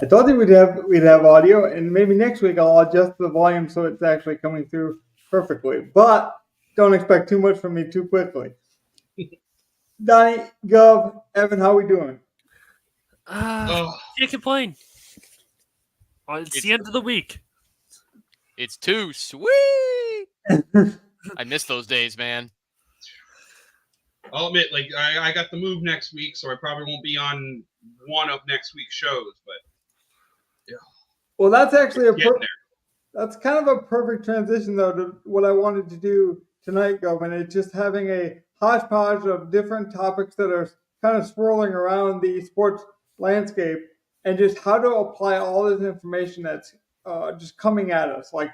I told you we'd have audio, and maybe next week I'll adjust the volume so it's actually coming through perfectly. But don't expect too much from me too quickly. Donnie, Gov, Evan, how we doing? Can't complain. It's the end of the week. It's too sweet. I miss those days, man. I'll admit, like, I got the move next week, so I probably won't be on one of next week's shows, but yeah. Well, that's actually that's kind of a perfect transition, though, to what I wanted to do tonight, Gov, and it's just having a hodgepodge of different topics that are kind of swirling around the sports landscape, and just how to apply all this information that's just coming at us. Like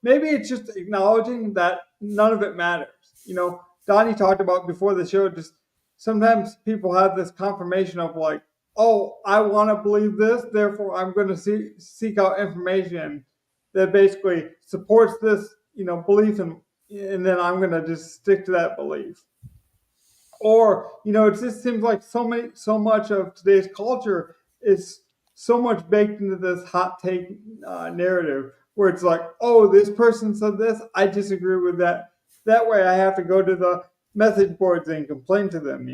maybe it's just acknowledging that none of it matters. You know, Donnie talked about before the show, just sometimes people have this confirmation of like, oh, I want to believe this, therefore I'm going to seek out information that basically supports this, belief, and then I'm going to just stick to that belief. Or, it just seems like so much of today's culture is so much baked into this hot take narrative where it's like, oh, this person said this, I disagree with that. That way I have to go to the message boards and complain to them,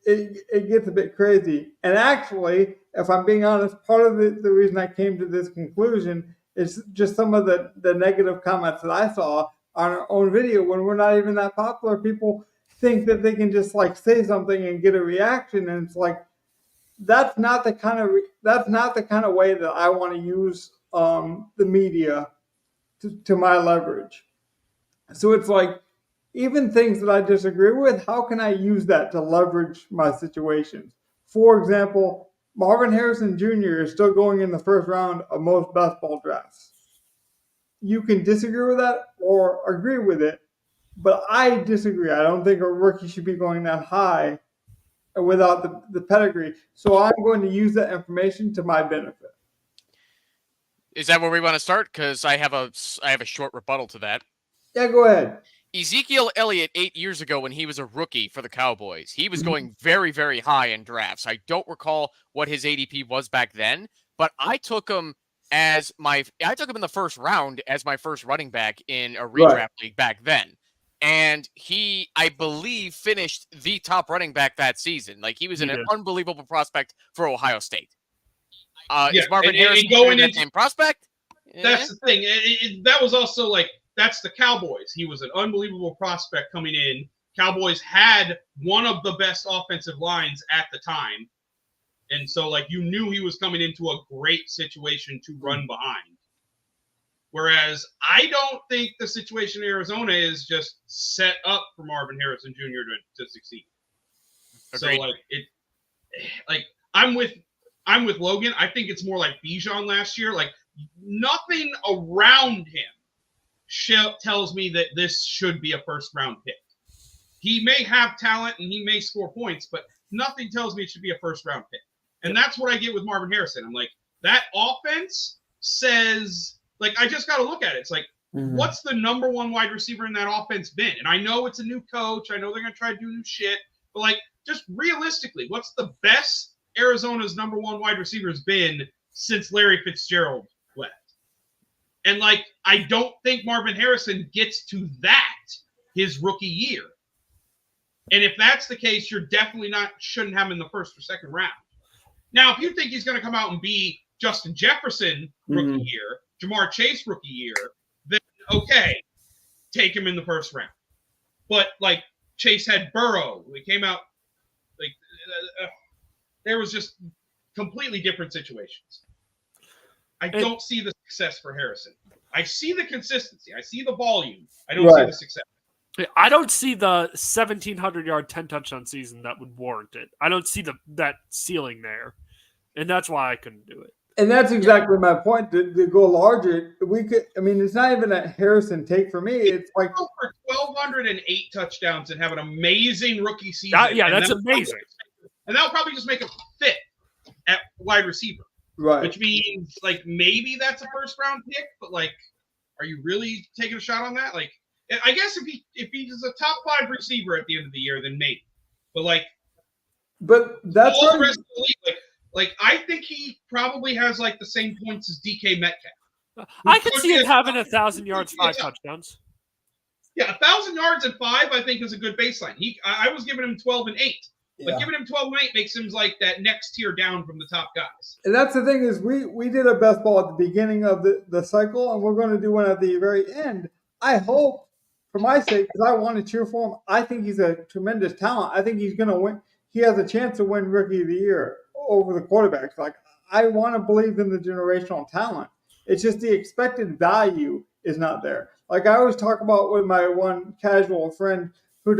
It gets a bit crazy. And actually, if I'm being honest, part of the reason I came to this conclusion is just some of the negative comments that I saw on our own video. When we're not even that popular, people think that they can just like say something and get a reaction, and it's like that's not the kind of way that I want to use the media to my leverage. So it's like, even things that I disagree with, how can I use that to leverage my situations? For example, Marvin Harrison Jr. is still going in the first round of most best ball drafts. You can disagree with that or agree with it, but I disagree. I don't think a rookie should be going that high without the pedigree. So I'm going to use that information to my benefit. Is that where we want to start? Because I have a short rebuttal to that. Yeah, go ahead. Ezekiel Elliott 8 years ago when he was a rookie for the Cowboys, he was going very, very high in drafts. I don't recall what his ADP was back then, but I took him in the first round as my first running back in a redraft league back then. And he, I believe, finished the top running back that season. Like, he was an unbelievable prospect for Ohio State. Is Marvin Harrison going into the same prospect? That's the thing. That was also like, that's the Cowboys. He was an unbelievable prospect coming in. Cowboys had one of the best offensive lines at the time. And so, like, you knew he was coming into a great situation to run behind. Whereas I don't think the situation in Arizona is just set up for Marvin Harrison Jr. to succeed. Agreed. So, I'm with Logan. I think it's more like Bijan last year. Like, nothing around him tells me that this should be a first-round pick. He may have talent and he may score points, but nothing tells me it should be a first-round pick. And that's what I get with Marvin Harrison. I'm like, that offense says, like, I just got to look at it. It's like, what's the number one wide receiver in that offense been? And I know it's a new coach. I know they're going to try to do new shit. But, like, just realistically, what's the best Arizona's number one wide receiver has been since Larry Fitzgerald left? And, like, I don't think Marvin Harrison gets to that his rookie year. And if that's the case, you're definitely shouldn't have him in the first or second round. Now, if you think he's going to come out and be Justin Jefferson rookie year, Jamar Chase rookie year, then okay, take him in the first round. But, like, Chase had Burrow. He came out, like, there was just completely different situations. I don't see the success for Harrison. I see the consistency. I see the volume. I don't see the success. I don't see the 1,700-yard, 10-touchdown season that would warrant it. I don't see that ceiling there, and that's why I couldn't do it. And that's exactly my point. To go larger, we could. I mean, it's not even a Harrison take for me. It's like for 1,208 touchdowns and have an amazing rookie season. That's amazing. And that'll probably just make him fit at wide receiver. Right. Which means, like, maybe that's a first-round pick, but, like, are you really taking a shot on that? Like, I guess if he's a top 5 receiver at the end of the year, then maybe. But, like, but that's all the rest of the league, like, Like, I think he probably has like the same points as DK Metcalf. I could see him having 1,000 yards, 5 touchdowns. Yeah, 1,000 yards and 5, I think, is a good baseline. I was giving him 12 and 8. But giving him 12 and 8 makes him like that next tier down from the top guys. And that's the thing is we did a best ball at the beginning of the cycle, and we're going to do one at the very end. I hope, for my sake, because I want to cheer for him, I think he's a tremendous talent. I think he's going to win. He has a chance to win Rookie of the Year over the quarterbacks. Like, I want to believe in the generational talent. It's just the expected value is not there. Like I always talk about with my one casual friend who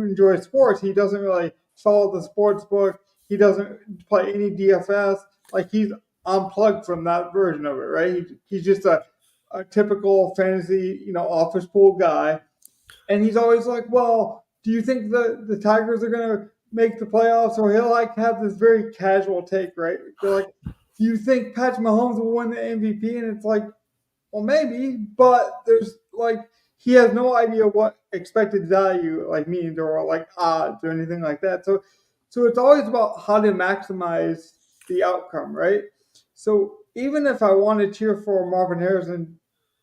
enjoys sports. He doesn't really follow the sports book. He doesn't play any DFS. Like he's unplugged from that version of it, right? He's just a typical fantasy, office pool guy. And he's always like, well, do you think the Tigers are going to make the playoffs? Or he'll like have this very casual take, right? They're like, do you think Patrick Mahomes will win the MVP? And it's like, well, maybe, but there's like, he has no idea what expected value like means or like odds or anything like that. So it's always about how to maximize the outcome, right? So even if I want to cheer for Marvin Harrison,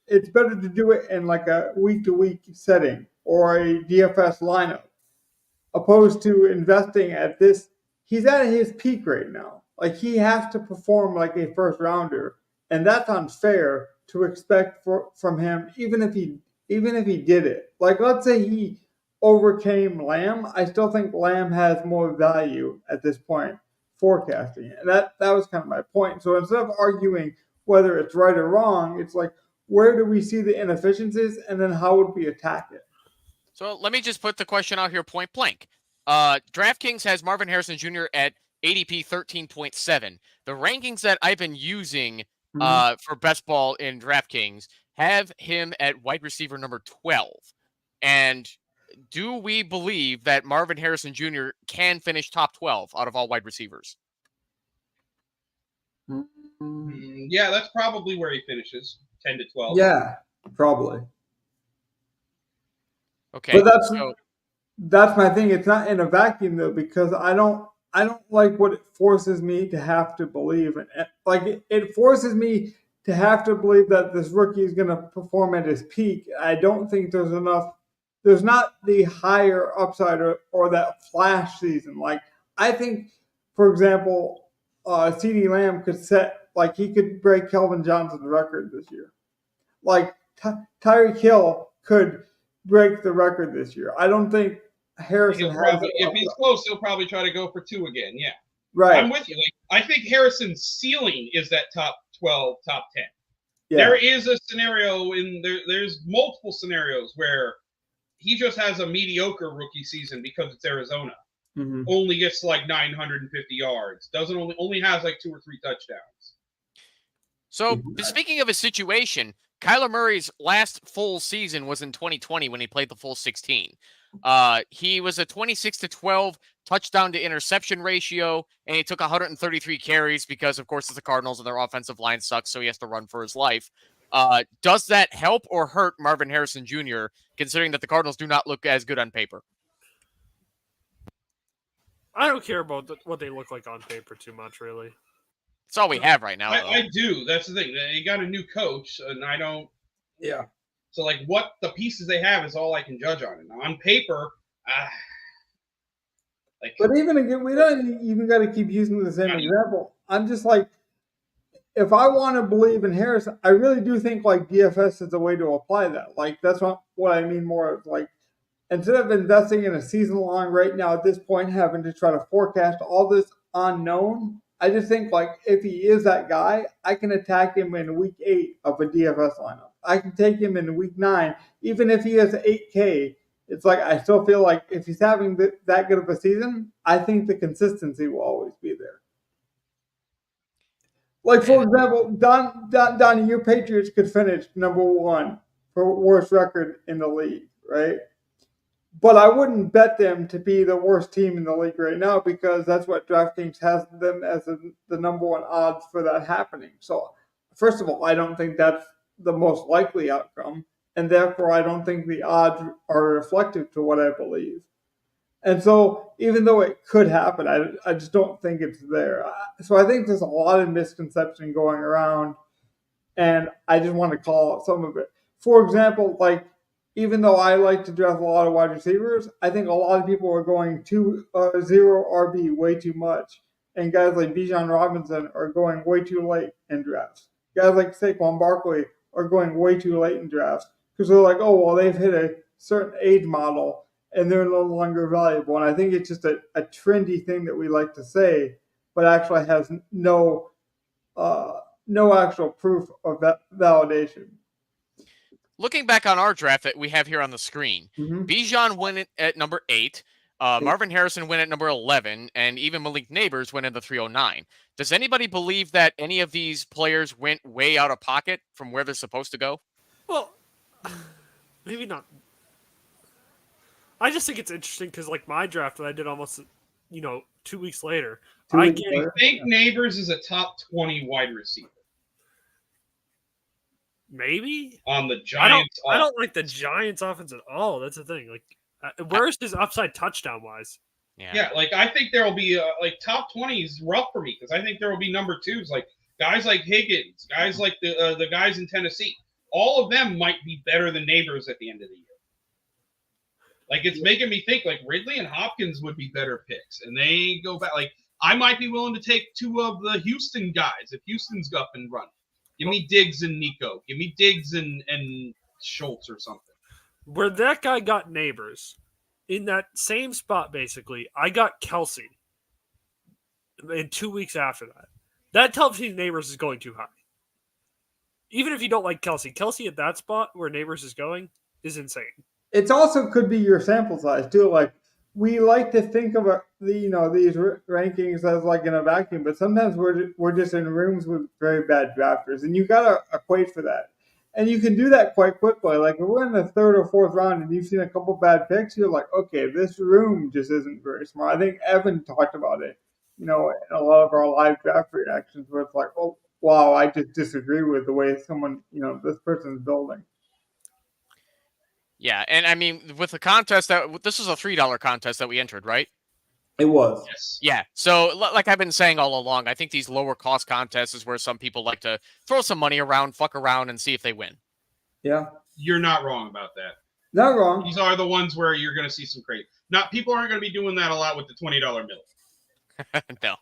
it's better to do it in like a week-to-week setting or a DFS lineup, opposed to investing at this. He's at his peak right now. Like he has to perform like a first rounder, and that's unfair to expect from him, even if he did it. Like let's say he overcame Lamb, I still think Lamb has more value at this point forecasting it. And that was kind of my point. So instead of arguing whether it's right or wrong, it's like, where do we see the inefficiencies and then how would we attack it? So let me just put the question out here point blank. DraftKings has Marvin Harrison Jr. at ADP 13.7. The rankings that I've been using for best ball in DraftKings have him at wide receiver number 12. And do we believe that Marvin Harrison Jr. can finish top 12 out of all wide receivers? Yeah, that's probably where he finishes, 10 to 12. Yeah, probably. Okay. But that's my thing. It's not in a vacuum though, because I don't like what it forces me to have to believe. Like it forces me to have to believe that this rookie is going to perform at his peak. I don't think there's enough. There's not the higher upside or that flash season. Like I think, for example, CeeDee Lamb could he could break Kelvin Johnson's record this year. Like Tyreek Hill could break the record this year. I don't think Harrison if he's close, he'll probably try to go for 2 again. Yeah. Right. I'm with you. Like, I think Harrison's ceiling is that top 12, top 10. Yeah. There is a scenario there's multiple scenarios where he just has a mediocre rookie season because it's Arizona. Mm-hmm. Only gets like 950 yards. Only has like 2 or 3 touchdowns. So speaking of a situation, Kyler Murray's last full season was in 2020 when he played the full 16. He was a 26-12 touchdown to interception ratio, and he took 133 carries because, of course, it's the Cardinals and their offensive line sucks, so he has to run for his life. Does that help or hurt Marvin Harrison Jr., considering that the Cardinals do not look as good on paper? I don't care about what they look like on paper too much, really. That's all we have right now. I do. That's the thing. They got a new coach, and I don't. Yeah. So, like, what the pieces they have is all I can judge on it. Now, on paper, But even again, we don't even got to keep using the same example. I'm just like, if I want to believe in Harrison, I really do think like DFS is the way to apply that. Like that's what I mean more of like, instead of investing in a season long right now at this point, having to try to forecast all this unknown, I just think like if he is that guy, I can attack him in week 8 of a DFS lineup. I can take him in week 9, even if he has 8K. It's like I still feel like if he's having that good of a season, I think the consistency will always be there. Like, for example, Donnie, your Patriots could finish number 1 for worst record in the league, right? But I wouldn't bet them to be the worst team in the league right now because that's what DraftKings has them as the number 1 odds for that happening. So, first of all, I don't think that's the most likely outcome, and therefore I don't think the odds are reflective to what I believe. And so even though it could happen, I just don't think it's there. So I think there's a lot of misconception going around, and I just want to call out some of it. For example, like even though I like to draft a lot of wide receivers, I think a lot of people are going 2-0 RB way too much, and guys like Bijan Robinson are going way too late in drafts. Guys like Saquon Barkley are going way too late in drafts because they're like, oh well, they've hit a certain age model and they're no longer valuable. And I think it's just a trendy thing that we like to say, but actually has no actual proof of that validation. Looking back on our draft that we have here on the screen, Bijan went at number 8, Marvin Harrison went at number 11, and even Malik Neighbors went in the 309. Does anybody believe that any of these players went way out of pocket from where they're supposed to go? Well, maybe not. I just think it's interesting because, like, my draft that I did almost, 2 weeks later. I think Neighbors is a top 20 wide receiver. Maybe on the Giants. I don't like the Giants offense at all. That's the thing. Like, where's his upside touchdown wise? Yeah. Like I think there will be like top 20 is rough for me because I think there will be number 2s, like guys like Higgins, guys like the guys in Tennessee. All of them might be better than Neighbors at the end of the year. Like it's making me think like Ridley and Hopkins would be better picks, and they go back. Like I might be willing to take 2 of the Houston guys if Houston's up and running. Give me Diggs and Nico. Give me Diggs and Schultz or something. Where that guy got Neighbors, in that same spot, basically, I got Kelsey in 2 weeks after that. That tells me Neighbors is going too high. Even if you don't like Kelsey at that spot where Neighbors is going is insane. It also could be your sample size, too. Like, we like to think of these rankings as like in a vacuum, but sometimes we're just in rooms with very bad drafters, and you got to equate for that. And you can do that quite quickly. Like if we're in the 3rd or 4th round and you've seen a couple bad picks, you're like, okay, this room just isn't very smart. I think Evan talked about it, in a lot of our live draft reactions where it's like, oh, wow, I just disagree with the way someone, this person's building. Yeah, and I mean, with the contest, this is a $3 contest that we entered, right? It was. Yes. Yeah, so like I've been saying all along, I think these lower cost contests is where some people like to throw some money around, fuck around, and see if they win. Yeah. You're not wrong about that. Not wrong. These are the ones where you're going to see some crazy. People aren't going to be doing that a lot with the $20 bill. No.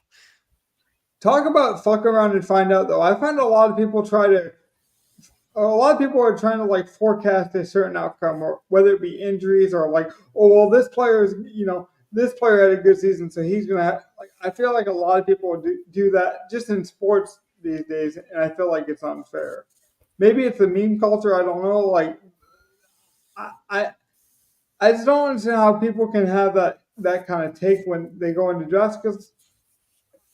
Talk about fuck around and find out, though. I find a lot of people are trying to like forecast a certain outcome, or whether it be injuries or like, oh well, this player had a good season, so he's gonna have. Like, I feel like a lot of people do that just in sports these days, and I feel like it's unfair. Maybe it's a meme culture. I don't know. Like, I just don't understand how people can have that kind of take when they go into drafts, because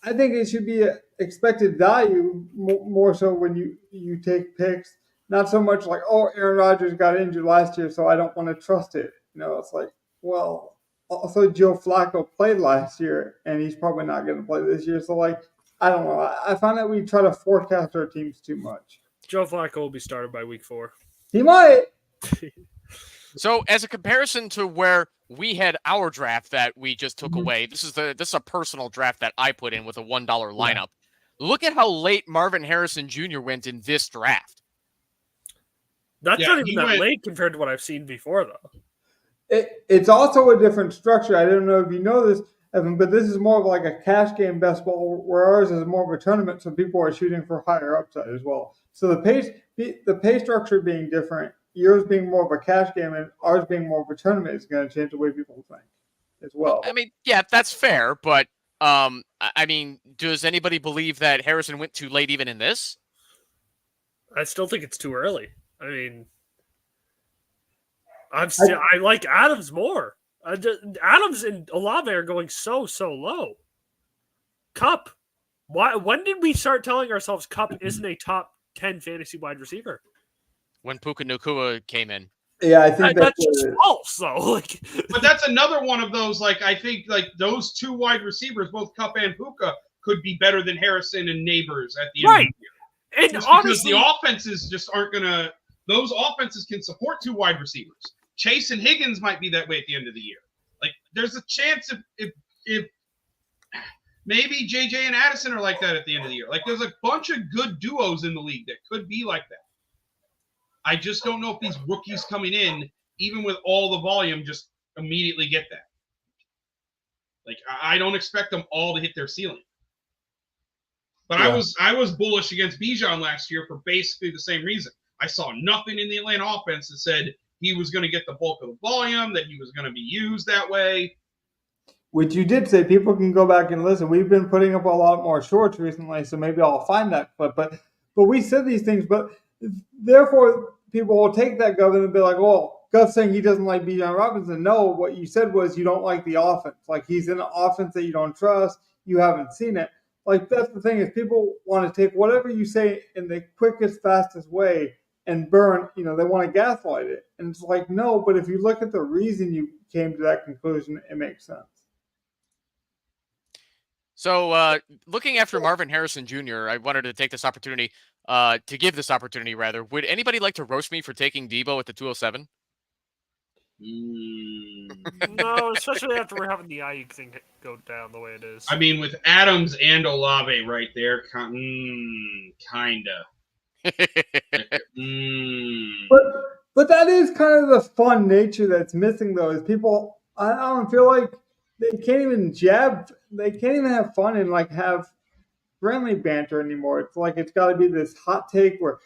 I think it should be expected value more so when you take picks. Not so much like, oh, Aaron Rodgers got injured last year, so I don't want to trust it. It's like, well, also Joe Flacco played last year, and he's probably not going to play this year. So, like, I don't know. I find that we try to forecast our teams too much. Joe Flacco will be started by week 4. He might. So, as a comparison to where we had our draft that we just took away, this is a personal draft that I put in with a $1 lineup. Yeah. Look at how late Marvin Harrison Jr. went in this draft. That's not even that late compared to what I've seen before, though. It's also a different structure. I don't know if you know this, Evan, but this is more of like a cash game best ball, where ours is more of a tournament, so people are shooting for higher upside as well. So the pay structure being different, yours being more of a cash game and ours being more of a tournament, is going to change the way people think as well. I mean, yeah, that's fair, but I mean, does anybody believe that Harrison went too late even in this? I still think it's too early. I mean, I like Adams more. Adams and Olave are going so low. Kupp. When did we start telling ourselves Kupp isn't a top 10 fantasy wide receiver? When Puka Nacua came in. Yeah, I think that's just false, though. Like, but that's another one of those. Like, I think like those 2 wide receivers, both Kupp and Puka, could be better than Harrison and Neighbors at the end of the year. And just honestly, because the offenses just aren't gonna. Those offenses can support 2 wide receivers. Chase and Higgins might be that way at the end of the year. Like, there's a chance if maybe JJ and Addison are like that at the end of the year. Like, there's a bunch of good duos in the league that could be like that. I just don't know if these rookies coming in, even with all the volume, just immediately get that. Like, I don't expect them all to hit their ceiling. But yeah. I was bullish against Bijan last year for basically the same reason. I saw nothing in the Atlanta offense that said he was going to get the bulk of the volume, that he was going to be used that way. Which you did say. People can go back and listen. We've been putting up a lot more shorts recently, so maybe I'll find that clip. But we said these things, but therefore people will take that, Gov, and be like, "Oh, Gov's saying he doesn't like Bijan Robinson." No, what you said was you don't like the offense. Like, he's in an offense that you don't trust. You haven't seen it. Like, that's the thing, is people want to take whatever you say in the quickest, fastest way and burn, they want to gaslight it. And it's like, no, but if you look at the reason you came to that conclusion, it makes sense. So looking after Marvin Harrison Jr., I wanted to take this opportunity, to give this opportunity, rather. Would anybody like to roast me for taking Debo at the 207? No, especially after we're having the Ayuk thing go down the way it is. I mean, with Adams and Olave right there, kinda. But that is kind of the fun nature that's missing, though, is people, I don't feel like they can't even have fun and like have friendly banter anymore. It's like it's got to be this hot take where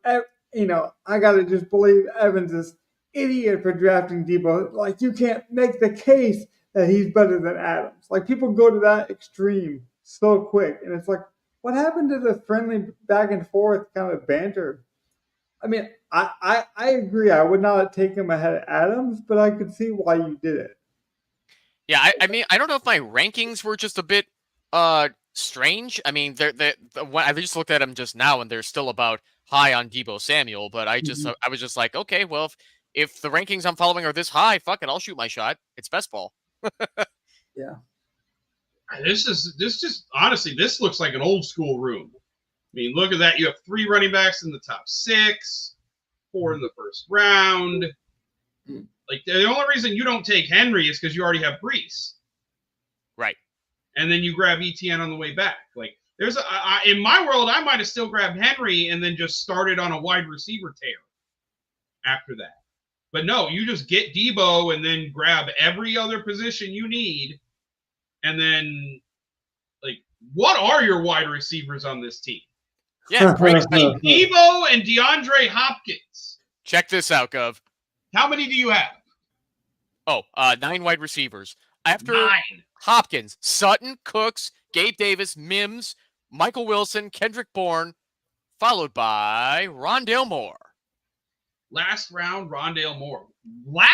I got to just believe Evans is idiot for drafting Debo. Like, you can't make the case that he's better than Adams. Like, people go to that extreme so quick, and it's like, what happened to the friendly back and forth kind of banter? I mean, I agree. I would not take him ahead of Adams, but I could see why you did it. Yeah, I mean, I don't know if my rankings were just a bit strange. I mean, I just looked at them just now, and they're still about high on Deebo Samuel. But I was just like, okay, well, if the rankings I'm following are this high, fuck it, I'll shoot my shot. It's best ball. Yeah. This honestly, this looks like an old school room. I mean, look at that. You have 3 running backs in the top 6, 4 in the first round. Like, the only reason you don't take Henry is because you already have Brees. Right. And then you grab ETN on the way back. Like, in my world, I might have still grabbed Henry and then just started on a wide receiver tear after that. But no, you just get Debo and then grab every other position you need. And then, like, what are your wide receivers on this team? Yeah, great. Debo and DeAndre Hopkins. Check this out, Gov. How many do you have? Oh, 9 wide receivers. After 9. Hopkins, Sutton, Cooks, Gabe Davis, Mims, Michael Wilson, Kendrick Bourne, followed by Rondale Moore. Last round, Rondale Moore. What?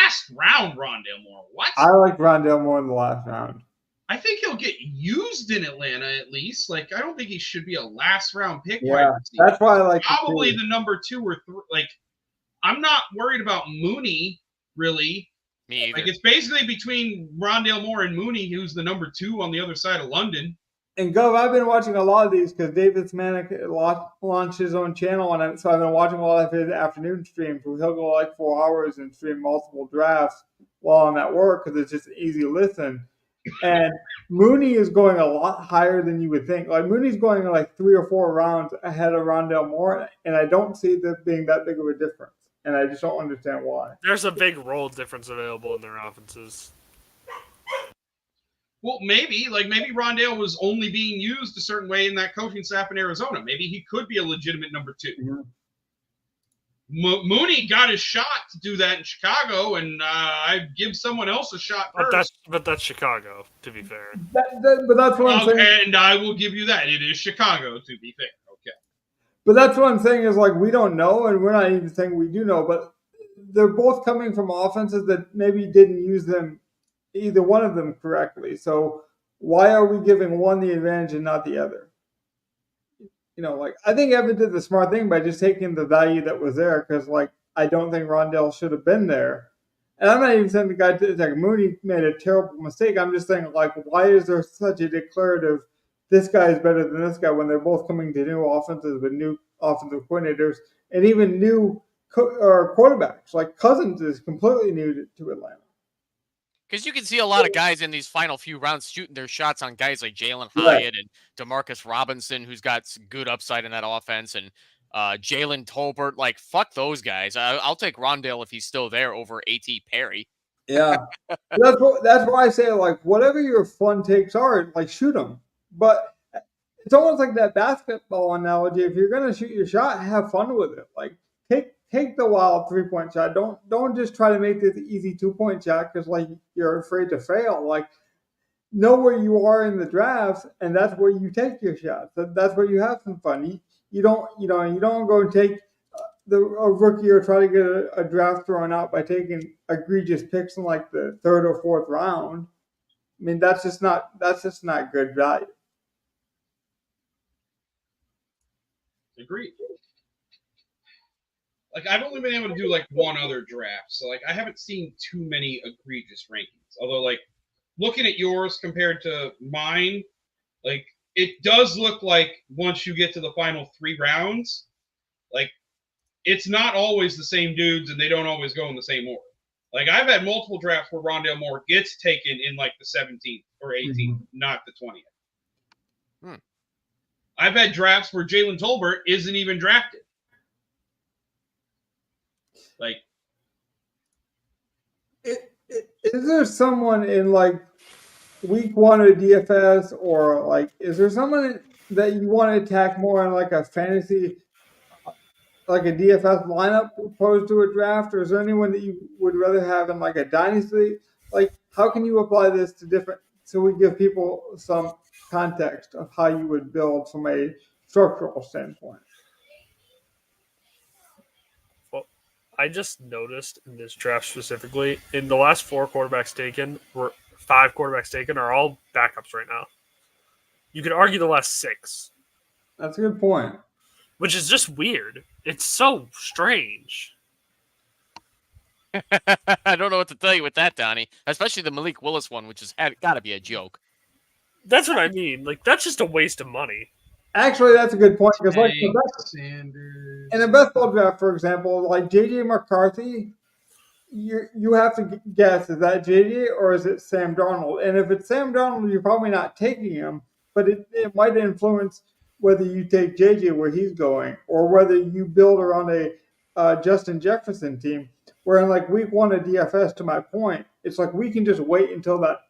I like Rondale Moore in the last round. I think he'll get used in Atlanta at least. Like, I don't think he should be a last round pick. Yeah, that's why I like probably the number 2 or 3. Like, I'm not worried about Mooney, really. Me either. Like, it's basically between Rondale Moore and Mooney, who's the number 2 on the other side of London. And Gov, I've been watching a lot of these because David Smanik launched his own channel, and so I've been watching a lot of his afternoon streams where he'll go like 4 hours and stream multiple drafts while I'm at work because it's just an easy listen. And Mooney is going a lot higher than you would think. Like, Mooney's going like 3 or 4 rounds ahead of Rondale Moore, and I don't see there being that big of a difference. And I just don't understand why. There's a big role difference available in their offenses. Well, maybe Rondale was only being used a certain way in that coaching staff in Arizona. Maybe he could be a legitimate number 2. Mm-hmm. Mooney got his shot to do that in Chicago, and I'd give someone else a shot first. But that's Chicago, to be fair. But that's what I'm saying. And I will give you that. It is Chicago, to be fair. Okay. But that's what I'm saying is, like, we don't know, and we're not even saying we do know, but they're both coming from offenses that maybe didn't use them, either one of them, correctly. So why are we giving one the advantage and not the other? Like, I think Evan did the smart thing by just taking the value that was there because, like, I don't think Rondale should have been there. And I'm not even saying the guy like Mooney made a terrible mistake. I'm just saying, like, why is there such a declarative, this guy is better than this guy when they're both coming to new offenses with new offensive coordinators and even new quarterbacks? Like, Cousins is completely new to Atlanta. Because you can see a lot of guys in these final few rounds shooting their shots on guys like Jalen Hyatt and DeMarcus Robinson, who's got some good upside in that offense, and Jalen Tolbert. Like, fuck those guys. I'll take Rondale if he's still there over A.T. Perry. Yeah. That's why I say, like, whatever your fun takes are, like, shoot them. But it's almost like that basketball analogy. If you're gonna shoot your shot, have fun with it. Like, take the wild 3-point shot. Don't just try to make this easy 2-point shot because like you're afraid to fail. Like, know where you are in the drafts, and that's where you take your shots. That's where you have some fun. You don't go and take a rookie or try to get a draft thrown out by taking egregious picks in like the 3rd or 4th round. I mean, that's just not good value. Agreed. Like, I've only been able to do like one other draft, so like I haven't seen too many egregious rankings. Although, like, looking at yours compared to mine, like, it does look like once you get to the final 3 rounds, like, it's not always the same dudes and they don't always go in the same order. Like, I've had multiple drafts where Rondale Moore gets taken in like the 17th or 18th, not the 20th. I've had drafts where Jalen Tolbert isn't even drafted. Like, is there someone in like week 1 of DFS, or like, is there someone that you want to attack more in like a fantasy, like a DFS lineup opposed to a draft, or is there anyone that you would rather have in like a dynasty? Like, how can you apply this to different, so we give people some context of how you would build from a structural standpoint? Well, I just noticed in this draft specifically, in the last 4 quarterbacks taken, 5 quarterbacks taken are all backups right now. You could argue the last 6. That's a good point. Which is just weird. It's so strange. I don't know what to tell you with that, Donnie. Especially the Malik Willis one, which has got to be a joke. That's what I mean. Like, that's just a waste of money. Actually, that's a good point, because like in a best ball draft, for example, like JJ McCarthy, you have to guess, is that JJ or is it Sam Darnold? And if it's Sam Darnold, you're probably not taking him, but it might influence whether you take JJ where he's going, or whether you build around a Justin Jefferson team, where in like week 1 of DFS, to my point, it's like we can just wait until that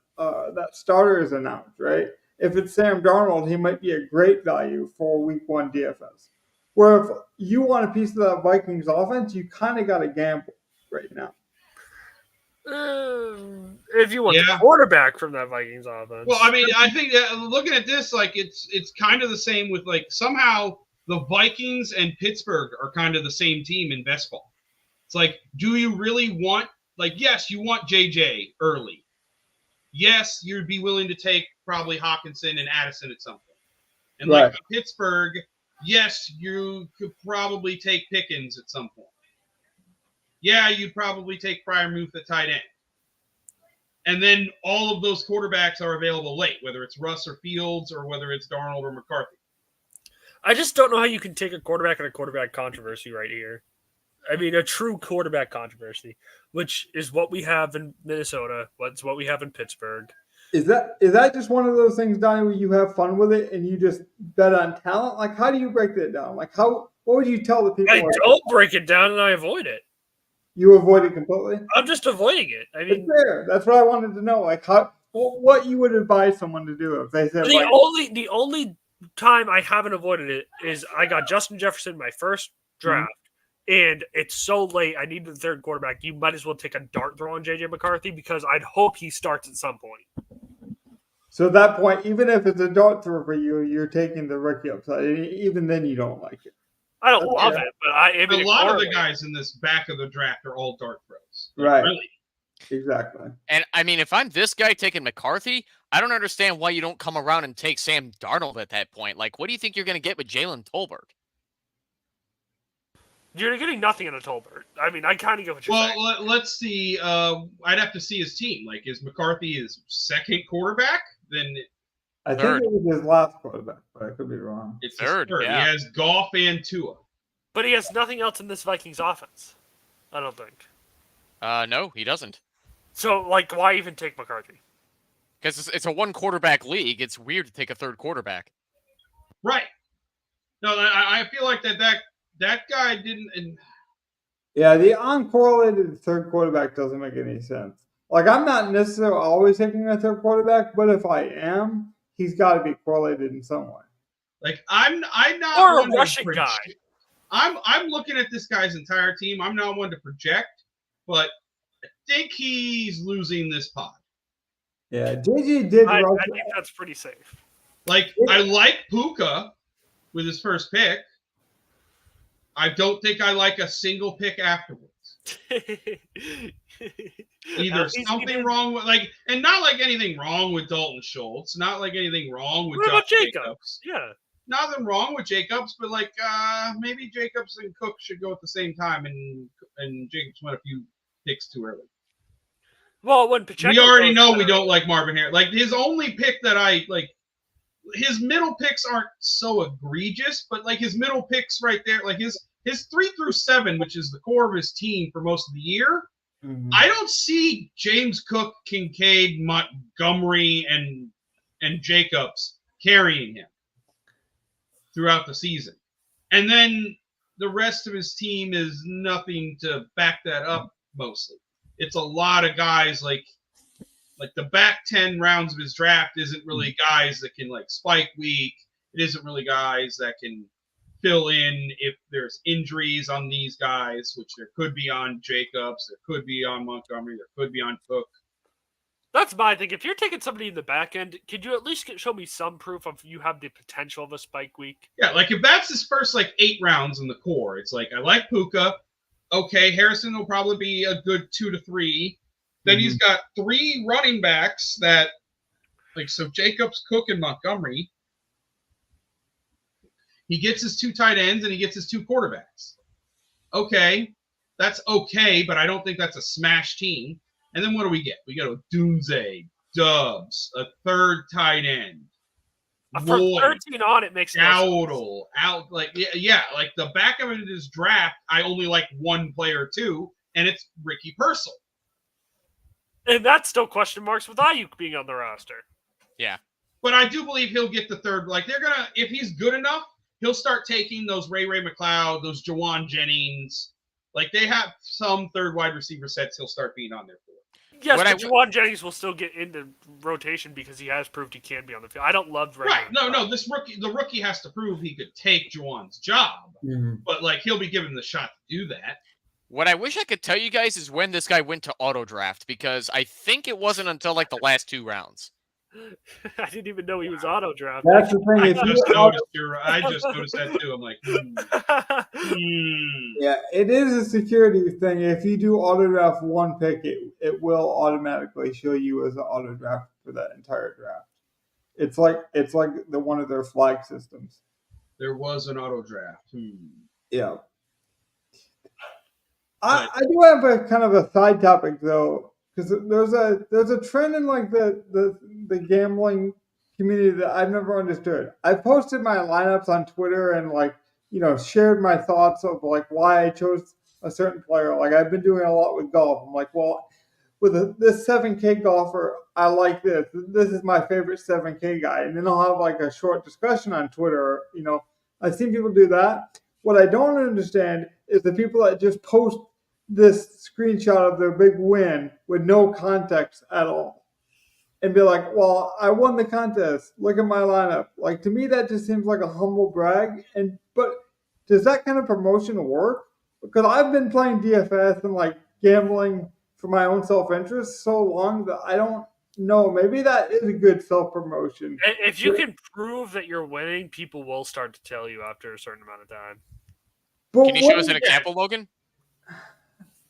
starter is announced, right? If it's Sam Darnold, he might be a great value for week 1 DFS. Where if you want a piece of that Vikings offense, you kind of got to gamble right now. If you want the quarterback from that Vikings offense. Well, I mean, I think looking at this, like, it's kind of the same with, like, somehow the Vikings and Pittsburgh are kind of the same team in best ball. It's like, do you really want, like, yes, you want JJ early. Yes, you'd be willing to take probably Hawkinson and Addison at some point. And like Pittsburgh, yes, you could probably take Pickens at some point. Yeah, you'd probably take Freiermuth at tight end. And then all of those quarterbacks are available late, whether it's Russ or Fields or whether it's Darnold or McCarthy. I just don't know how you can take a quarterback and a quarterback controversy right here. I mean, a true quarterback controversy, which is what we have in Minnesota, what's what we have in Pittsburgh. Is that just one of those things, Donnie, where you have fun with it and you just bet on talent? Like, how do you break that down? Like, what would you tell the people? I don't break it down and I avoid it. You avoid it completely? I'm just avoiding it. I mean, it's fair. That's what I wanted to know. Like, what you would advise someone to do if they said the only time I haven't avoided it is I got Justin Jefferson in my first draft, and it's so late. I need the 3rd quarterback. You might as well take a dart throw on JJ McCarthy because I'd hope he starts at some point. So at that point, even if it's a dart throw for you, you're taking the rookie upside. Even then, you don't like it. I don't love it, but I mean, a lot of the guys in this back of the draft are all dart throws. Right. Really. Exactly. And I mean, if I'm this guy taking McCarthy, I don't understand why you don't come around and take Sam Darnold at that point. Like, what do you think you're going to get with Jalen Tolbert? You're getting nothing in a Tolbert. I mean, I kind of get what you're saying. Well, let's see. I'd have to see his team. Like, is McCarthy his 2nd quarterback? Then I think it was his last quarterback, but I could be wrong. It's third. Yeah. He has Goff and Tua. But he has nothing else in this Vikings offense, I don't think. No, he doesn't. So, like, why even take McCarthy? Because it's a one quarterback league. It's weird to take a third quarterback. Right. No, I feel like that guy didn't. And Yeah, the uncorrelated third quarterback doesn't make any sense. Like, I'm not necessarily always taking a third quarterback, but if I am, he's got to be correlated in some way. like I'm not Or a one to Russian guy. project. I'm looking at this guy's entire team. I'm not one to project, but I think he's losing this pod. Yeah, JG did. I think that's pretty safe. Like, I like Puka with his first pick. I don't think I like a single pick afterwards. Either something wrong with and not like anything wrong with Dalton Schultz, not like anything wrong with Josh Jacobs. Yeah. Nothing wrong with Jacobs, but maybe Jacobs and Cook should go at the same time, and Jacobs went a few picks too early. Well, when Pacheco we already know we don't like Marvin Harris. Like, his only pick that I like, his middle picks aren't so egregious, but like his middle picks right there, like his 3 through 7, which is the core of his team for most of the year. Mm-hmm. I don't see James Cook, Kincaid, Montgomery, and Jacobs carrying him throughout the season. And then the rest of his team is nothing to back that up mostly. It's a lot of guys like the back 10 rounds of his draft isn't really guys that can like spike week. It isn't really guys that can fill in if there's injuries on these guys, which there could be on Jacobs, there could be on Montgomery, there could be on Cook. That's my thing. If you're taking somebody in the back end, could you at least show me some proof of you have the potential of a spike week? Yeah, like if that's his first 8 rounds in the core, it's like I like Puka. Okay, Harrison will probably be a good 2 to 3. Then he's got 3 running backs that, so Jacobs, Cook, and Montgomery. He gets his 2 tight ends and he gets his 2 quarterbacks. Okay, that's okay, but I don't think that's a smash team. And then what do we get? We got a Dunze, Dubs, a 3rd tight end. For 13 on, it makes Dowdle, out the back of his draft, I only like 1 player or 2, and it's Ricky Purcell. And that's still question marks with Ayuk being on the roster. Yeah. But I do believe he'll get the 3rd. They're going to, if he's good enough, he'll start taking those Ray McLeod, those Jawan Jennings. They have some 3rd wide receiver sets he'll start being on there for. Yes, but Jawan Jennings will still get into rotation because he has proved he can be on the field. I don't love Ray. Right. No. The rookie has to prove he could take Jawan's job. Mm-hmm. But, he'll be given the shot to do that. What I wish I could tell you guys is when this guy went to auto draft, because I think it wasn't until the last 2 rounds. I didn't even know he was auto drafted. That's the thing. I just noticed that too. I'm like, Yeah, it is a security thing. If you do auto draft 1 pick, it will automatically show you as an auto draft for that entire draft. It's like the one of their flag systems. There was an auto draft. Yeah. I do have a kind of a side topic though, because there's a trend in the gambling community that I've never understood. I posted my lineups on Twitter and shared my thoughts of why I chose a certain player. I've been doing a lot with golf. I'm like, well, with this 7K golfer, I like this. This is my favorite 7K guy, and then I'll have a short discussion on Twitter. I've seen people do that. What I don't understand is the people that just post this screenshot of their big win with no context at all and be like, well, I won the contest. Look at my lineup. To me, that just seems like a humble brag. But does that kind of promotion work? Because I've been playing DFS and gambling for my own self-interest so long that I don't know. Maybe that is a good self-promotion. If you can prove that you're winning, people will start to tell you after a certain amount of time. But can you show us an example, Logan?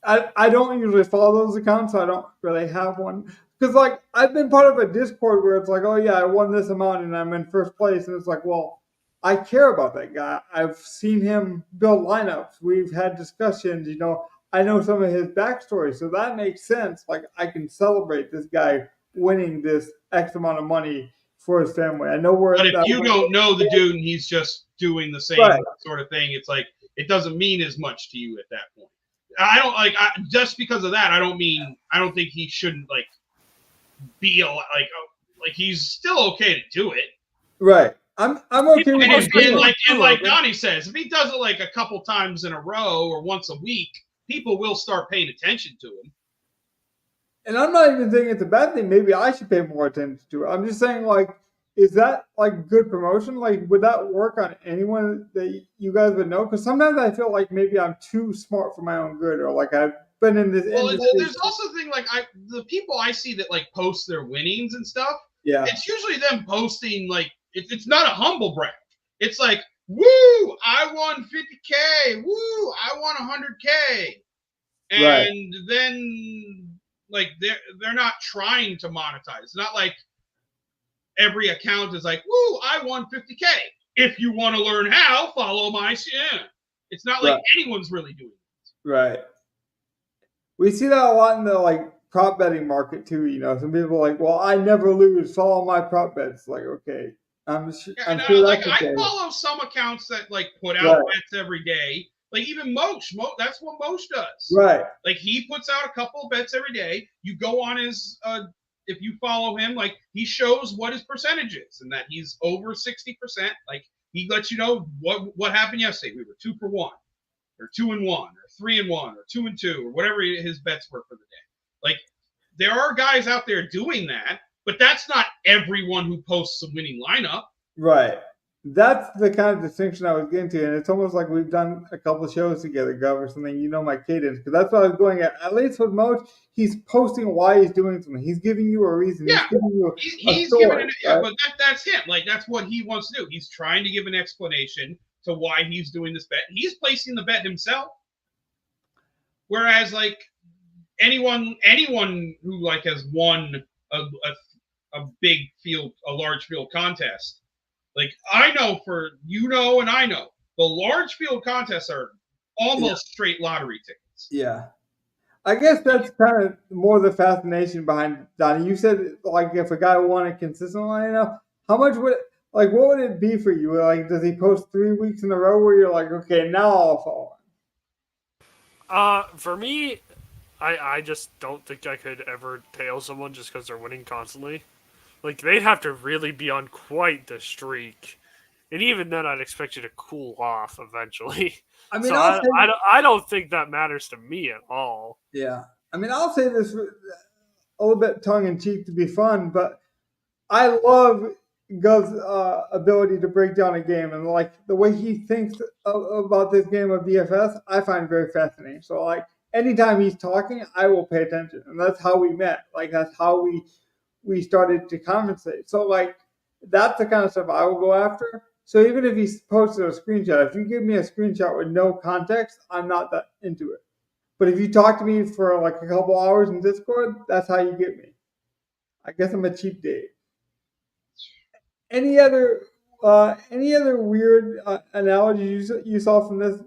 I don't usually follow those accounts, so I don't really have one. Because, I've been part of a Discord where it's oh, yeah, I won this amount and I'm in first place. And it's well, I care about that guy. I've seen him build lineups. We've had discussions, I know some of his backstory. So that makes sense. I can celebrate this guy winning this X amount of money for his family. I know where. But if you don't know the dude and he's just doing the same sort of thing, it's it doesn't mean as much to you at that point. I don't like just because of that. I don't think he shouldn't like be like he's still okay to do it. Right. I'm okay with and like Donnie says, if he does it like a couple times in a row or once a week, people will start paying attention to him. And I'm not even thinking it's a bad thing. Maybe I should pay more attention to it. I'm just saying, like, is that like good promotion? Like, would that work on anyone that you guys would know? Because sometimes I feel like maybe I'm too smart for my own good, or like I've been in this industry. Well, there's also the thing like the people I see that like post their winnings and stuff. Yeah, it's usually them posting like it's not a humble brag. It's like, woo, I won 50K. Woo, I won 100K. And right. then like they're not trying to monetize. It's not like every account is like, woo, I won 50K. If you want to learn how, follow my channel. It's not like anyone's really doing it. Right. We see that a lot in the like prop betting market too. You know, some people are like, well, I never lose. Follow my prop bets. Like, okay. I'm sure like that's okay. I follow some accounts that like put out bets every day. Like even Mosh, that's what Mosh does. Right. Like he puts out a couple of bets every day. You go on his if you follow him, like he shows what his percentage is and that he's over 60%. Like he lets you know what happened yesterday. We were 2 for 1, or 2 and 1, or 3 and 1, or 2 and 2, or whatever his bets were for the day. Like there are guys out there doing that, but that's not everyone who posts a winning lineup. Right. That's the kind of distinction I was getting to, and it's almost like we've done a couple of shows together, Gov, or something. You know my cadence, because that's what I was going at. At least with Moach, he's posting why he's doing something. He's giving you a reason. Yeah, he's story, but that's him. Like that's what he wants to do. He's trying to give an explanation to why he's doing this bet. He's placing the bet himself. Whereas, like anyone who like has won a big field, a large field contest. Like I know and I know the large field contests are almost straight lottery tickets. Yeah. I guess that's kind of more the fascination behind Donnie. You said like if a guy won it consistently enough, how much would what would it be for you? Like does he post 3 weeks in a row where you're like, okay, now I'll follow him? For me, I just don't think I could ever tail someone just because they're winning constantly. Like, they'd have to really be on quite the streak. And even then, I'd expect you to cool off eventually. I mean, so I don't think that matters to me at all. Yeah. I mean, I'll say this a little bit tongue-in-cheek to be fun, but I love Gov's ability to break down a game. And, like, the way he thinks about this game of DFS, I find very fascinating. So, like, anytime he's talking, I will pay attention. And that's how we met. Like, that's how we started to conversate. So, like, that's the kind of stuff I will go after. So even if he posted a screenshot, if you give me a screenshot with no context, I'm not that into it. But if you talk to me for like a couple hours in Discord, that's how you get me. I guess I'm a cheap date. Any other weird analogies you saw from this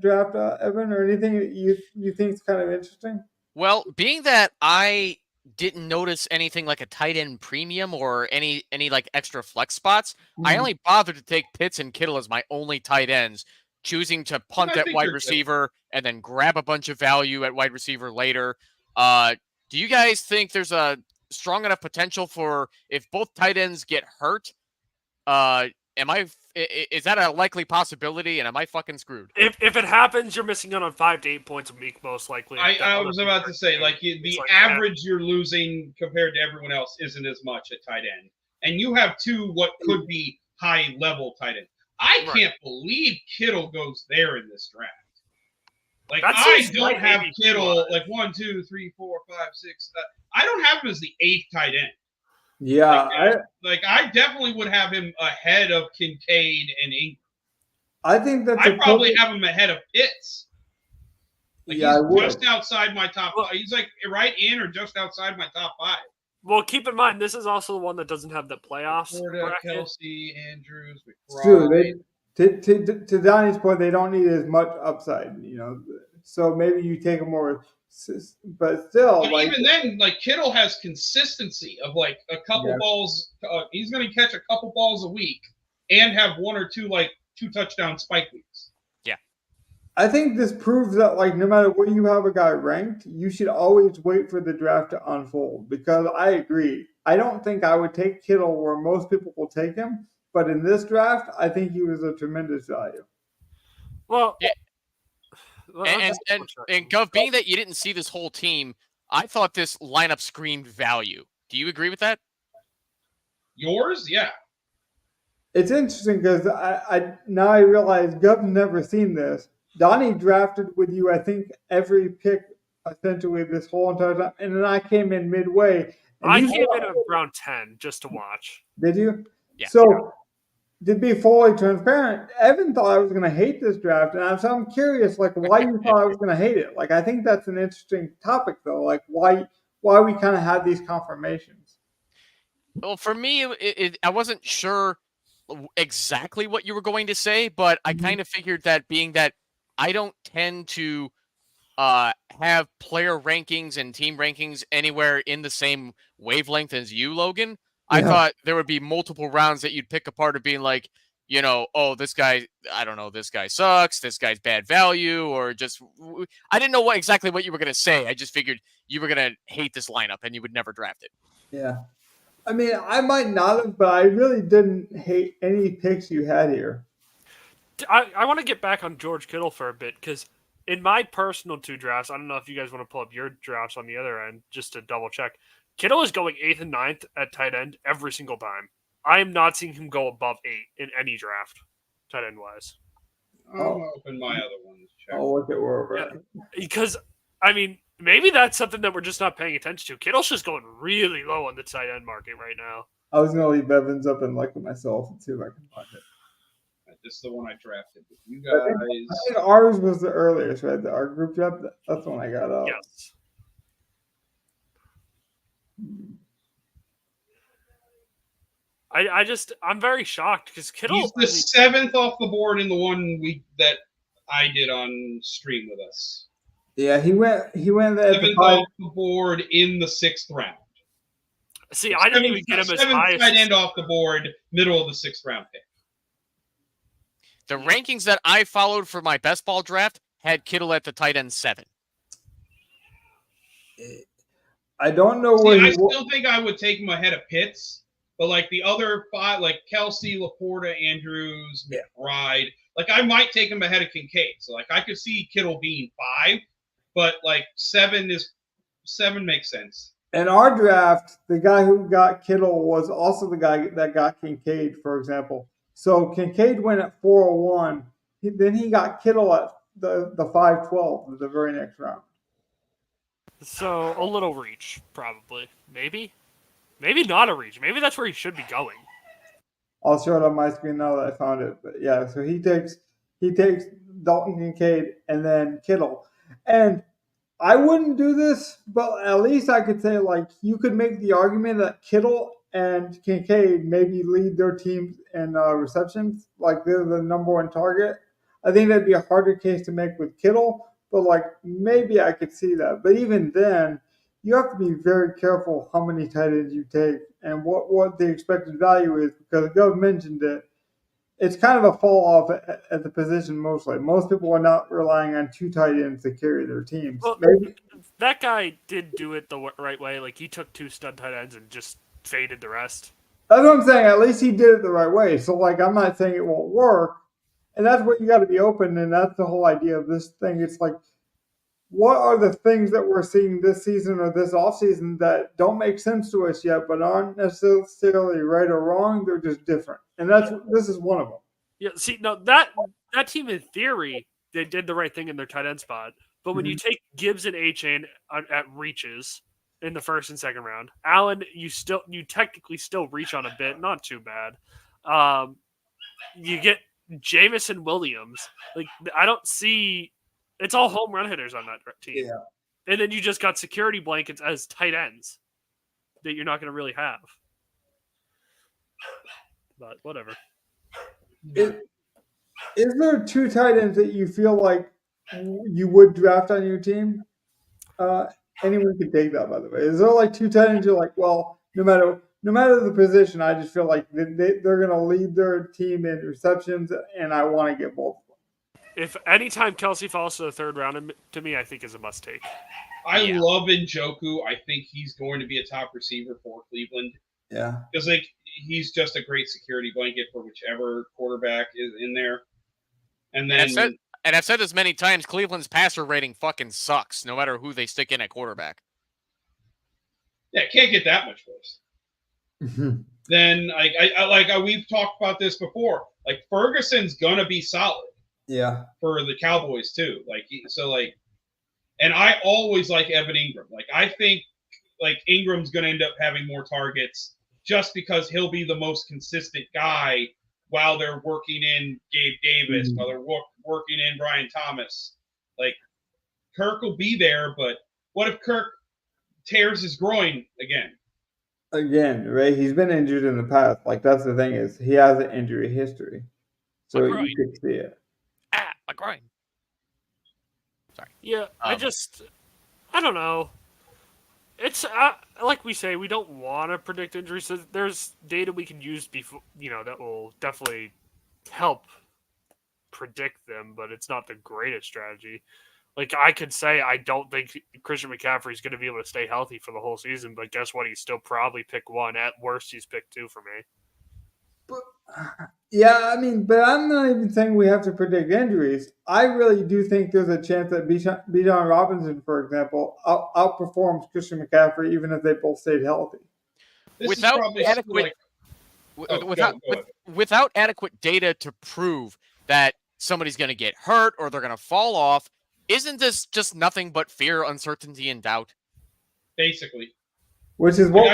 draft, Evan, or anything that you think is kind of interesting? Well, being that I didn't notice anything like a tight end premium or any like extra flex spots, I only bothered to take Pitts and Kittle as my only tight ends, choosing to punt at wide receiver and then grab a bunch of value at wide receiver later. Do you guys think there's a strong enough potential for if both tight ends get hurt? Is that a likely possibility, and am I fucking screwed? If it happens, you're missing out on 5 to 8 points a week, most likely. I was about to say, like, the average you're losing compared to everyone else isn't as much at tight end. And you have two what could be high-level tight ends. I can't believe Kittle goes there in this draft. Like, I don't have Kittle, like, 1, 2, 3, 4, 5, 6. I don't have him as the 8th tight end. Yeah, I definitely would have him ahead of Kincaid and Ingram. I think I'd probably have him ahead of Pitts. Like yeah, he's just outside my top 5. He's like right in or just outside my top 5. Well, keep in mind this is also the one that doesn't have the playoffs. Florida, Kelsey, Andrews, McBride. True. To Donnie's point, they don't need as much upside, you know. So maybe you take a more. But still, but even then, like Kittle has consistency of like a couple balls. He's going to catch a couple balls a week and have 1 or 2 like 2 touchdown spike weeks. Yeah, I think this proves that, like, no matter where you have a guy ranked, you should always wait for the draft to unfold. Because I agree, I don't think I would take Kittle where most people will take him, but in this draft, I think he was a tremendous value. Well, Yeah. well, And Gov, being that you didn't see this whole team, I thought this lineup screamed value. Do you agree with that? Yours, yeah. It's interesting because I now I realize Gov's never seen this. Donnie drafted with you, I think, every pick essentially this whole entire time, and then I came in midway. And I came in around 10 just to watch. Did you? Yeah. So, to be fully transparent, Evan thought I was going to hate this draft, and so I'm curious, like, why you thought I was going to hate it. Like, I think that's an interesting topic, though. Like, why we kind of had these confirmations. Well, for me, I wasn't sure exactly what you were going to say, but I kind of figured that being that I don't tend to have player rankings and team rankings anywhere in the same wavelength as you, Logan. I thought there would be multiple rounds that you'd pick apart of being like, oh, this guy, I don't know, this guy sucks, this guy's bad value, or just, I didn't know exactly what you were going to say. I just figured you were going to hate this lineup and you would never draft it. Yeah. I mean, I might not have, but I really didn't hate any picks you had here. I want to get back on George Kittle for a bit because in my personal 2 drafts, I don't know if you guys want to pull up your drafts on the other end just to double check. Kittle is going 8th and 9th at tight end every single time. I am not seeing him go above 8 in any draft, tight end wise. I'll open my other ones. I'll look at where we're at. Because, I mean, maybe that's something that we're just not paying attention to. Kittle's just going really low on the tight end market right now. I was going to leave Evans up and look at myself and see if I can find it. This is the one I drafted with you guys. I think ours was the earliest, right? Our group draft, that's the one I got up. Yes. I'm very shocked because Kittle. He's the 7th off the board in the one week that I did on stream with us. Yeah, he went at 7th off the board in the 6th round. See, I didn't even get him as high as tight end off the board, middle of the 6th round pick. The rankings that I followed for my best ball draft had Kittle at the tight end 7. I don't know where. I still think I would take him ahead of Pitts, but like the other 5, like Kelsey, Laporta, Andrews, McBride, like I might take him ahead of Kincaid. So like I could see Kittle being 5, but like 7 makes sense. In our draft, the guy who got Kittle was also the guy that got Kincaid, for example. So Kincaid went at 401. Then he got Kittle at the 512, the very next round. So a little reach, probably. Maybe not a reach. Maybe that's where he should be going. I'll show it on my screen now that I found it. But yeah, so he takes Dalton Kincaid and then Kittle. And I wouldn't do this, but at least I could say, like, you could make the argument that Kittle and Kincaid maybe lead their teams in receptions, like they're the number 1 target. I think that'd be a harder case to make with Kittle, but like maybe I could see that. But even then, you have to be very careful how many tight ends you take and what the expected value is, because Gov mentioned it. It's kind of a fall off at the position mostly. Most people are not relying on 2 tight ends to carry their teams. Well, that guy did do it the right way. Like he took 2 stud tight ends and just faded the rest. That's what I'm saying. At least he did it the right way. So, like, I'm not saying it won't work. And that's what you got to be open. And that's the whole idea of this thing. It's like, what are the things that we're seeing this season or this offseason that don't make sense to us yet, but aren't necessarily right or wrong? They're just different. And this is one of them. Yeah, see, no, that team in theory, they did the right thing in their tight end spot. But when you take Gibbs and A-Chain at reaches in the 1st and 2nd round, Allen, you technically still reach on a bit, not too bad. You get Jamison Williams. Like, I don't see. It's all home run hitters on that team. Yeah. And then you just got security blankets as tight ends that you're not going to really have. But whatever. Is there 2 tight ends that you feel like you would draft on your team? Anyone can take that, by the way. Is there like 2 tight ends you're like, well, no matter the position, I just feel like they're going to lead their team in receptions, and I want to get both of them? If anytime Kelsey falls to the third round, to me, I think is a must take. I love Njoku. I think he's going to be a top receiver for Cleveland. Yeah. Because he's just a great security blanket for whichever quarterback is in there. And then I've said this many times, Cleveland's passer rating fucking sucks, no matter who they stick in at quarterback. Yeah, it can't get that much worse. Then we've talked about this before. Like Ferguson's gonna be solid. Yeah. For the Cowboys too. And I always like Evan Ingram. Like I think like Ingram's gonna end up having more targets just because he'll be the most consistent guy while they're working in Gabe Davis, while they're working in Brian Thomas. Like Kirk will be there, but what if Kirk tears his groin again? Again, right? He's been injured in the past. Like that's the thing is he has an injury history, so you could see it. My groin. Sorry. Yeah, I don't know. It's like we say, we don't want to predict injuries. So there's data we can use before, that will definitely help predict them, but it's not the greatest strategy. Like I could say, I don't think Christian McCaffrey is going to be able to stay healthy for the whole season, but guess what? He's still probably pick 1. At worst, he's pick 2 for me. But, yeah, I mean, but I'm not even saying we have to predict injuries. I really do think there's a chance that Bijan Robinson, for example, outperforms Christian McCaffrey even if they both stayed healthy. Without adequate data to prove that somebody's going to get hurt or they're going to fall off, isn't this just nothing but fear, uncertainty, and doubt? Basically. Which is what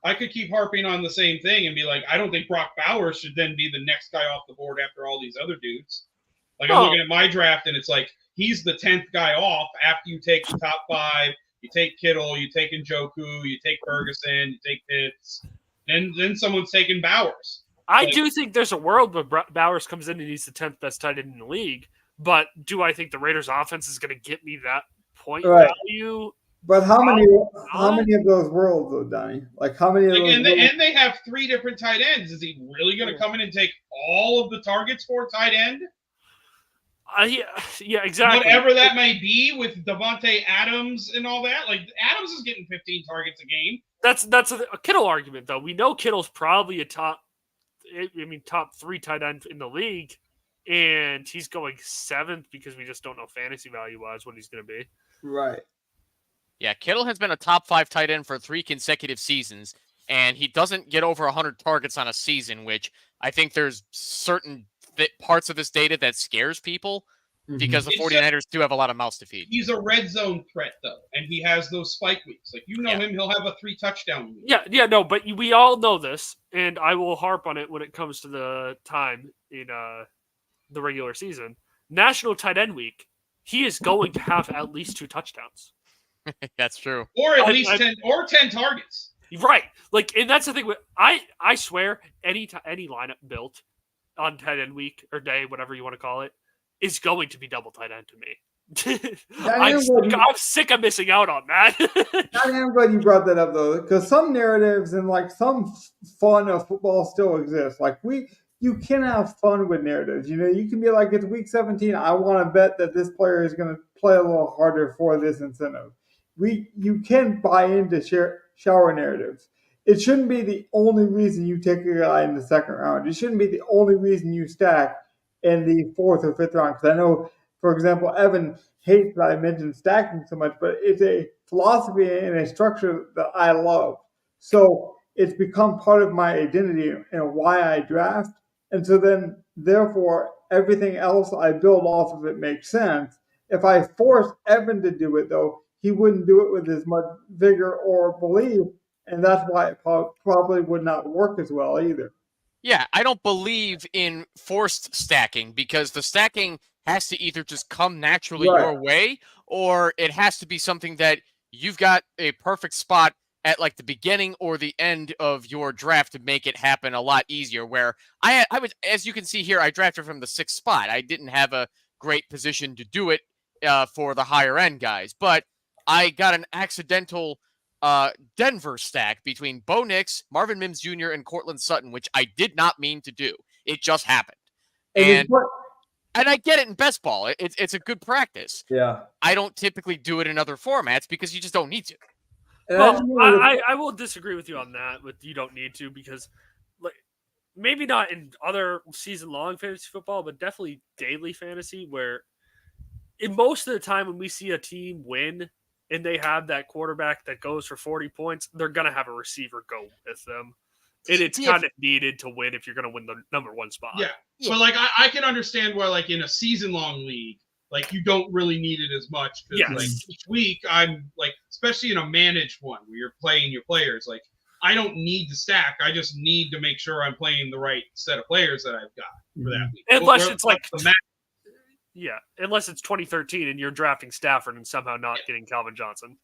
I could keep harping on the same thing and be like, I don't think Brock Bowers should then be the next guy off the board after all these other dudes. Like I'm looking at my draft and it's like he's the 10th guy off after you take the top 5, you take Kittle, you take Njoku, you take Ferguson, you take Pitts, and then someone's taking Bowers. I do think there's a world where Bowers comes in and he's the 10th best tight end in the league, but do I think the Raiders offense is going to get me that point value? But how many of those worlds though, Donnie? Like how many of those? And they have 3 different tight ends. Is he really going to come in and take all of the targets for a tight end? Yeah, exactly. Whatever that may be with Devontae Adams and all that. Like Adams is getting 15 targets a game. That's a Kittle argument though. We know Kittle's probably a top 3 tight end in the league, and he's going 7th because we just don't know fantasy value wise what he's going to be. Right. Yeah, Kittle has been a top 5 tight end for 3 consecutive seasons, and he doesn't get over 100 targets on a season, which I think there's certain parts of this data that scares people because the 49ers do have a lot of mouths to feed. He's a red zone threat, though, and he has those spike weeks. Like, him, he'll have a 3 touchdown week. No, but we all know this, and I will harp on it when it comes to the time in the regular season. National Tight End Week, he is going to have at least 2 touchdowns. That's true. Or at least 10 targets. Right. Like, and that's the thing. I swear, any lineup built on tight end week or day, whatever you want to call it, is going to be double tight end to me. I'm sick of missing out on that. I'm glad you brought that up though, because some narratives and like some fun of football still exists. Like you can have fun with narratives. You can be like, it's week 17. I want to bet that this player is going to play a little harder for this incentive. You can buy into shower narratives. It shouldn't be the only reason you take a guy in the 2nd round. It shouldn't be the only reason you stack in the 4th or 5th round. Because I know, for example, Evan hates that I mentioned stacking so much, but it's a philosophy and a structure that I love. So it's become part of my identity and why I draft. And so then, therefore, everything else I build off of it makes sense. If I force Evan to do it, though, he wouldn't do it with as much vigor or belief, and that's why it probably would not work as well either. Yeah, I don't believe in forced stacking because the stacking has to either just come naturally your way, or it has to be something that you've got a perfect spot at like the beginning or the end of your draft to make it happen a lot easier. Where I was, as you can see here, I drafted from the 6th spot. I didn't have a great position to do it for the higher end guys, but I got an accidental Denver stack between Bo Nix, Marvin Mims Jr., and Cortland Sutton, which I did not mean to do. It just happened. And I get it in best ball. It's a good practice. Yeah. I don't typically do it in other formats because you just don't need to. Well, I will disagree with you on that. With you don't need to, because like maybe not in other season long fantasy football, but definitely daily fantasy, where in most of the time when we see a team win and they have that quarterback that goes for 40 points, they're gonna have a receiver go with them. And it's kind of needed to win if you're gonna win the number one spot. Yeah. But like I can understand why like in a season long league, like you don't really need it as much because like each week I'm like, especially in a managed one where you're playing your players, like I don't need to stack. I just need to make sure I'm playing the right set of players that I've got for that week. Unless it's like unless it's 2013 and you're drafting Stafford and somehow not getting Calvin Johnson.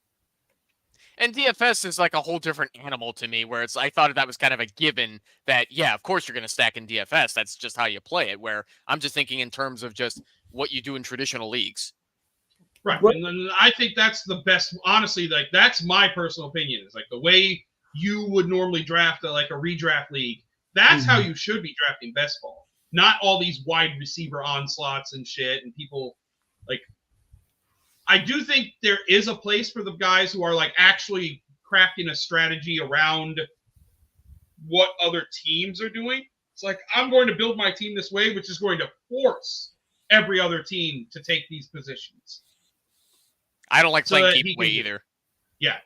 And DFS is like a whole different animal to me, where I thought that was kind of a given that, yeah, of course you're going to stack in DFS. That's just how you play it, where I'm just thinking in terms of just what you do in traditional leagues. Right. And I think that's the best, honestly, like that's my personal opinion. It's like the way you would normally draft like a redraft league. That's how you should be drafting best ball. Not all these wide receiver onslaughts and shit and people like, I do think there is a place for the guys who are like actually crafting a strategy around what other teams are doing. It's like, I'm going to build my team this way, which is going to force every other team to take these positions. I don't like playing keep away either. Yeah.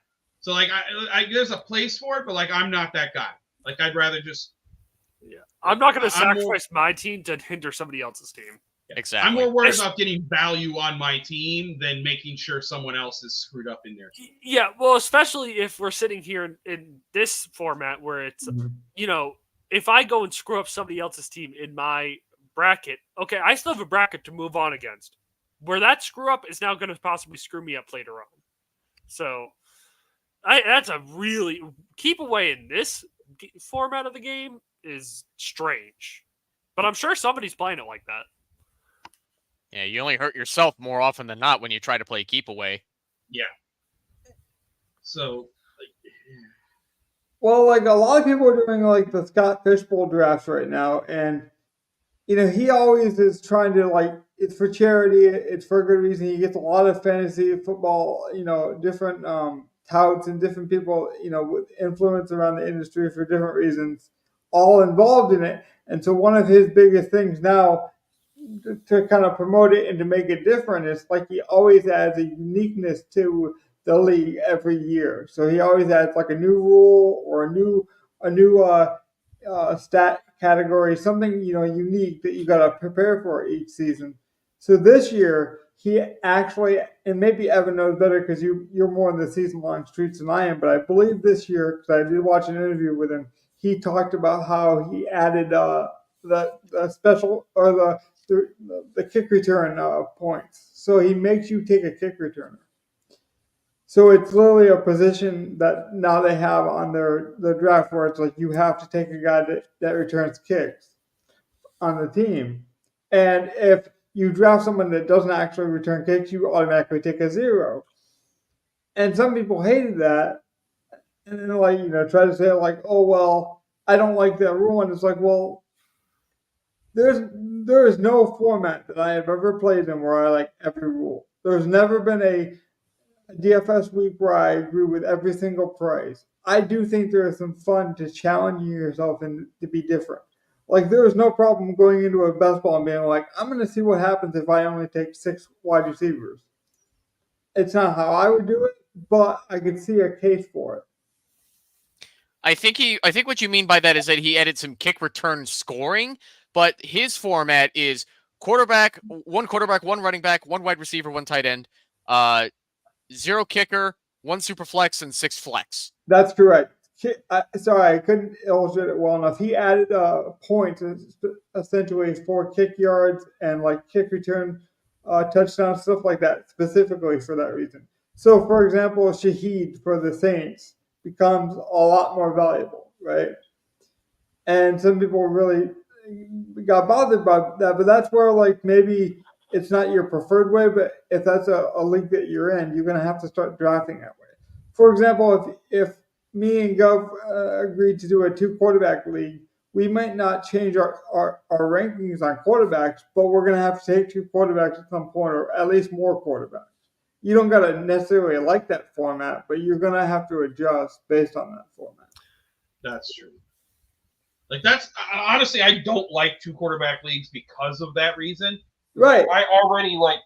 So like, I there's a place for it, but like, I'm not that guy. Like, I'd rather just. Yeah. I'm not going to sacrifice my team to hinder somebody else's team. Exactly. I'm more worried about getting value on my team than making sure someone else is screwed up in there. Yeah, well, especially if we're sitting here in this format where it's, you know, if I go and screw up somebody else's team in my bracket, okay, I still have a bracket to move on against. Where that screw up is now going to possibly screw me up later on. So, that's a really keep away in this format of the game is strange, but I'm sure somebody's playing it like that. Yeah, you only hurt yourself more often than not when you try to play keep away. Yeah. So, well, like a lot of people are doing like the Scott Fishbowl drafts right now, and you know he always is trying to like it's for charity, it's for a good reason. He gets a lot of fantasy football, you know, different touts and different people, you know, with influence around the industry for different reasons, all involved in it. And so one of his biggest things now to kind of promote it and to make it different is like he always adds a uniqueness to the league every year. So he always adds like a new rule or a new stat category, something you know unique that you got to prepare for each season. So this year he actually, and maybe Evan knows better because you're more in the season long streets than I am, but I believe this year because I did watch an interview with him, he talked about how he added the special or the kick return points. So he makes you take a kick returner. So it's literally a position that now they have on the draft where it's like you have to take a guy that returns kicks on the team. And if you draft someone that doesn't actually return kicks, you automatically take a 0. And some people hated that. And then like, you know, try to say like, oh, well, I don't like that rule. And it's like, well, there is no format that I have ever played in where I like every rule. There's never been a DFS week where I agree with every single price. I do think there is some fun to challenging yourself and to be different. Like there is no problem going into a best ball and being like, I'm going to see what happens if I only take 6 wide receivers. It's not how I would do it, but I could see a case for it. I think what you mean by that is that he added some kick return scoring, but his format is quarterback, one running back, 1 wide receiver, 1 tight end, 0 kicker, 1 super flex, and 6 flex. That's correct. Sorry, I couldn't illustrate it well enough. He added points essentially for kick yards and like kick return touchdowns, stuff like that, specifically for that reason. So, for example, Shaheed for the Saints becomes a lot more valuable, right? And some people really got bothered by that, but that's where like maybe it's not your preferred way, but if that's a league that you're in, you're going to have to start drafting that way. For example, if me and Gov agreed to do a 2 quarterback league, we might not change our rankings on quarterbacks, but we're going to have to take 2 quarterbacks at some point, or at least more quarterbacks. You don't got to necessarily like that format, but you're going to have to adjust based on that format. That's true. Like that's honestly, I don't like 2 quarterback leagues because of that reason. Right. I already like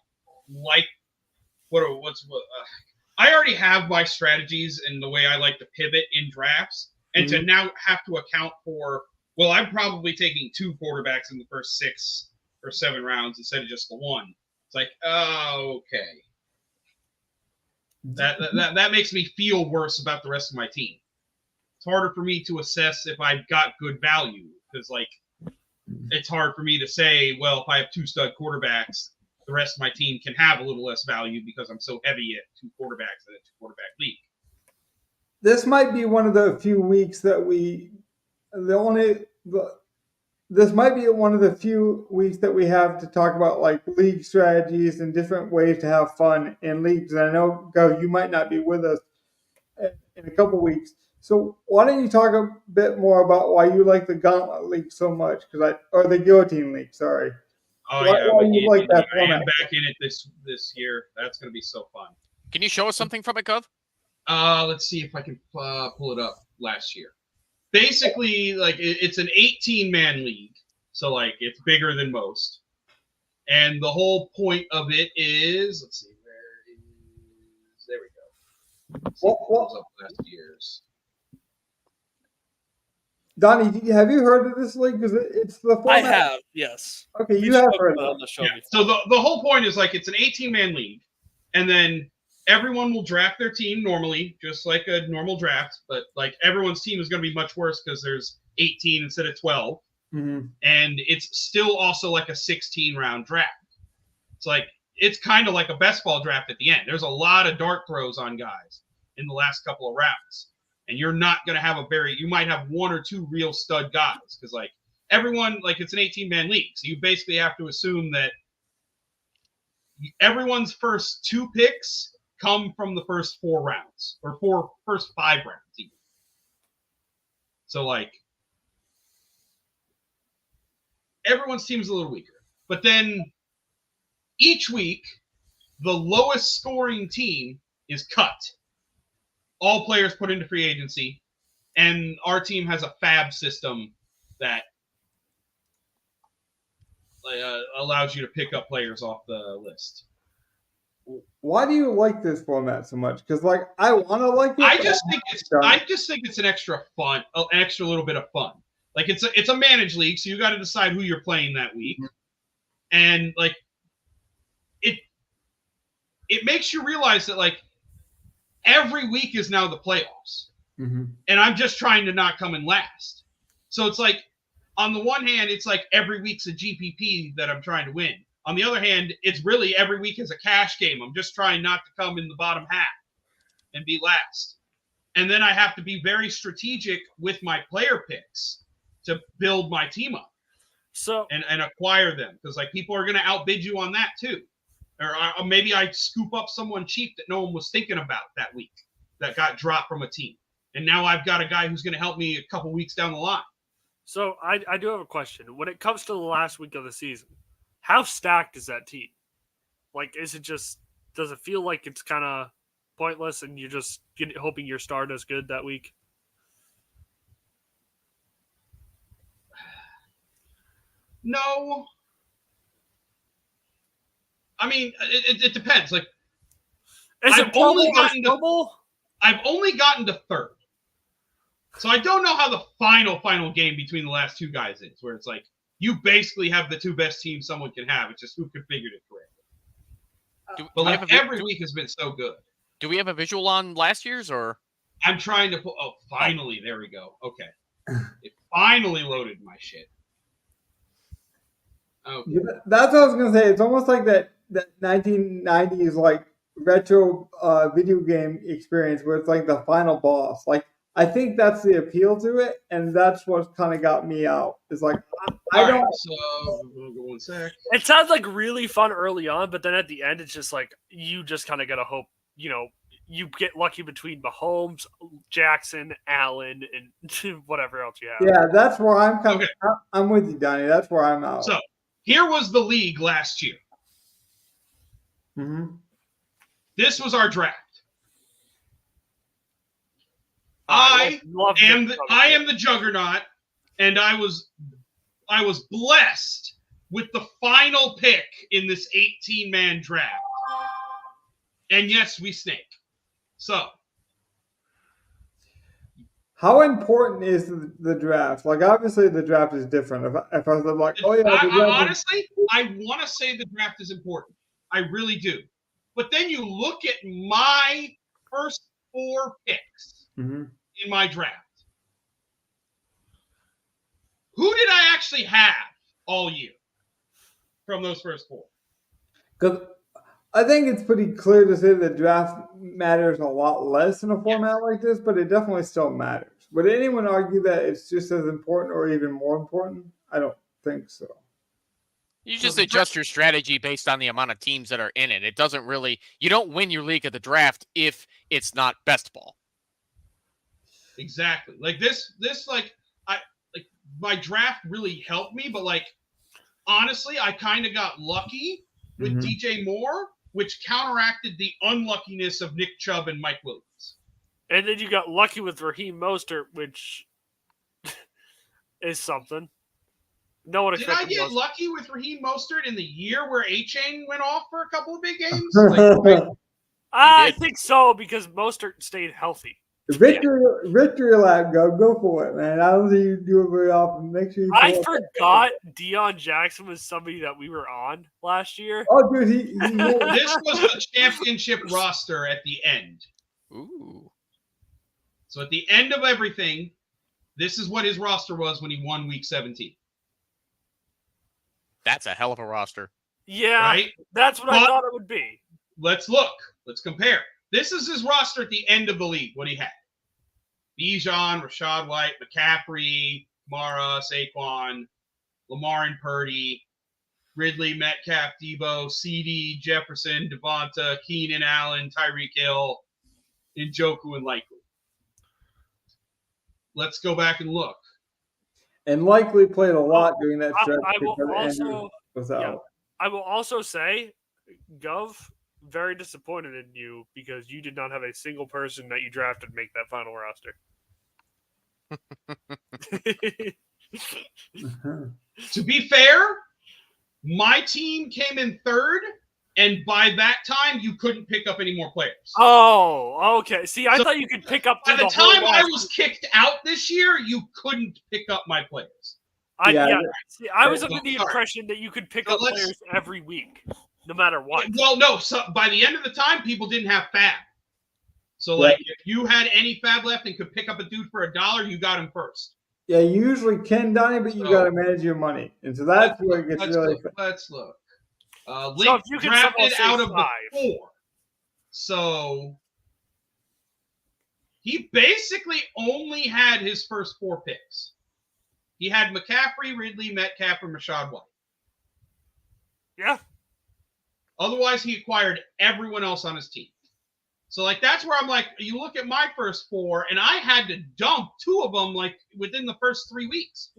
I already have my strategies and the way I like to pivot in drafts, and to now have to account for, well, I'm probably taking 2 quarterbacks in the first 6 or 7 rounds instead of just the one. It's like, oh, okay. That makes me feel worse about the rest of my team. It's harder for me to assess if I've got good value, because like it's hard for me to say, well, if I have 2 stud quarterbacks, the rest of my team can have a little less value because I'm so heavy at 2 quarterbacks in a 2 quarterback league. This might be one of the few weeks that this might be one of the few weeks that we have to talk about like league strategies and different ways to have fun in leagues. And I know, Gov, you might not be with us in a couple weeks. So why don't you talk a bit more about why you like the Gauntlet League so much? Or the Guillotine League, sorry. Oh, why you like that I am format? back in it this year. That's going to be so fun. Can you show us something from it, Gov? Let's see if I can pull it up last year. Basically, like it's an 18-man league, so like it's bigger than most. And the whole point of it is, let's see, there we go. Let's see if it pulls up last year's. Donnie, have you heard of this league? Because it's the format. I have, yes. Okay, you have heard of on it. the show. Yeah. So the whole point is like it's an 18-man league, and then everyone will draft their team normally, just like a normal draft, but like everyone's team is going to be much worse because there's 18 instead of 12. Mm-hmm. And it's still also like a 16-round draft. It's like it's kind of like a best ball draft at the end. There's a lot of dart throws on guys in the last couple of rounds. And you're not going to have you might have 1 or 2 real stud guys, because like everyone, like it's an 18-man league. So you basically have to assume that everyone's first 2 picks come from the first 4 rounds, or first 5 rounds even. So like everyone's team is a little weaker. But then each week, the lowest scoring team is cut. All players put into free agency, and our team has a fab system that allows you to pick up players off the list. Why do you like this format so much? Because like I want to like it. I just think it's an extra fun, an extra little bit of fun. Like it's a managed league, so you got to decide who you're playing that week, and like it makes you realize that like every week is now the playoffs, and I'm just trying to not come in last. So it's like on the one hand, it's like every week's a GPP that I'm trying to win. On the other hand, it's really every week is a cash game. I'm just trying not to come in the bottom half and be last. And then I have to be very strategic with my player picks to build my team up. So and acquire them, because like people are going to outbid you on that too. Or maybe I scoop up someone cheap that no one was thinking about that week that got dropped from a team. And now I've got a guy who's going to help me a couple weeks down the line. So I do have a question. When it comes to the last week of the season, how stacked is that team? Like, does it feel like it's kind of pointless and you're just hoping your star does good that week? No. I mean, it depends. Like, I've only gotten to third. So I don't know how the final game between the last 2 guys is, where it's like you basically have the 2 best teams someone can have. It's just who configured it correctly. But like every week has been so good. Do we have a visual on last year's, or? I'm trying to pull. Oh, finally, there we go. Okay, it finally loaded my shit. Okay. Yeah, that's what I was gonna say. It's almost like that 1990s like retro video game experience where it's like the final boss. Like I think that's the appeal to it, and that's what kind of got me out. It's like I don't. Right, so we'll go 1 sec. It sounds like really fun early on, but then at the end, it's just like you just kind of gotta hope you get lucky between Mahomes, Jackson, Allen, and whatever else you have. Yeah, that's where I'm coming. Okay. I'm with you, Donnie. That's where I'm out. So here was the league last year. Mm-hmm. This was our draft. I am the juggernaut, and I was blessed with the final pick in this 18-man draft. And yes, we snake. So, how important is the draft? Like, obviously, the draft is different. If I was like, oh yeah, honestly, I want to say the draft is important. I really do. But then you look at my first 4 picks in my draft. Who did I actually have all year from those first 4? Because I think it's pretty clear to say the draft matters a lot less in a format like this, but it definitely still matters. Would anyone argue that it's just as important or even more important? I don't think so. You just adjust your strategy based on the amount of teams that are in it. It doesn't really, you don't win your league at the draft if it's not best ball. Exactly. Like this, my draft really helped me, but like, honestly, I kind of got lucky with DJ Moore, which counteracted the unluckiness of Nick Chubb and Mike Williams. And then you got lucky with Raheem Mostert, which is something. No one Did I get lucky with Raheem Mostert in the year where A-Chain went off for a couple of big games? I think so, because Mostert stayed healthy. Victory lap, go for it, man. I don't think you do it very often. Make sure you. I forgot Deion Jackson was somebody that we were on last year. Oh, dude, this was the championship roster at the end. Ooh. So at the end of everything, this is what his roster was when he won Week 17. That's a hell of a roster. Yeah, right? That's what I thought it would be. Let's look. Let's compare. This is his roster at the end of the league, what he had. Bijan, Rachaad White, McCaffrey, Mara, Saquon, Lamar and Purdy, Ridley, Metcalf, Debo, CD, Jefferson, Devonta, Keenan Allen, Tyreek Hill, Njoku, and Likely. Let's go back and look. And Likely played a lot during that stretch. I will also say, Gov, very disappointed in you because you did not have a single person that you drafted make that final roster. To be fair, my team came in third, and by that time, you couldn't pick up any more players. Oh, okay. See, I thought you could pick up. By the time I was kicked out this year, you couldn't pick up my players. See, I was under the impression that you could pick up players every week, no matter what. Well, no. So by the end of the time, people didn't have fab. So, like, if you had any fab left and could pick up a dude for $1, you got him first. Yeah, you usually can, Donnie, but you got to manage your money, and so that's where it gets really. Let's look. Link drafted out of the 4. So he basically only had his first 4 picks. He had McCaffrey, Ridley, Metcalf, and Rachaad White. Yeah. Otherwise, he acquired everyone else on his team. So, like, that's where I'm like, you look at my first 4, and I had to dump 2 of them, like, within the first 4 weeks.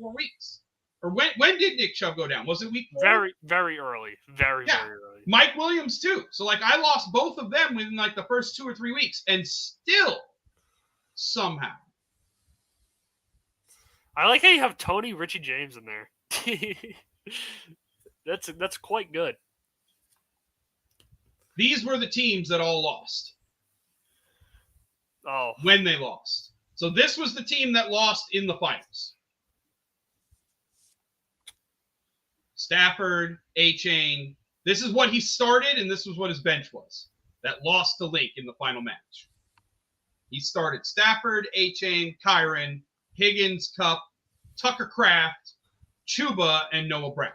Or when did Nick Chubb go down? Was it week 4? Very, very early. Very early. Mike Williams, too. So, like, I lost both of them within, like, the first 2 or 3 weeks. And still, somehow. I like how you have Tony Richie James in there. That's quite good. These were the teams that all lost. Oh. When they lost. So this was the team that lost in the finals. Stafford, A-Chain. This is what he started, and this was what his bench was. That lost to Link in the final match. He started Stafford, A-Chain, Kyron, Higgins, Kupp, Tucker Kraft, Chuba, and Noah Brown.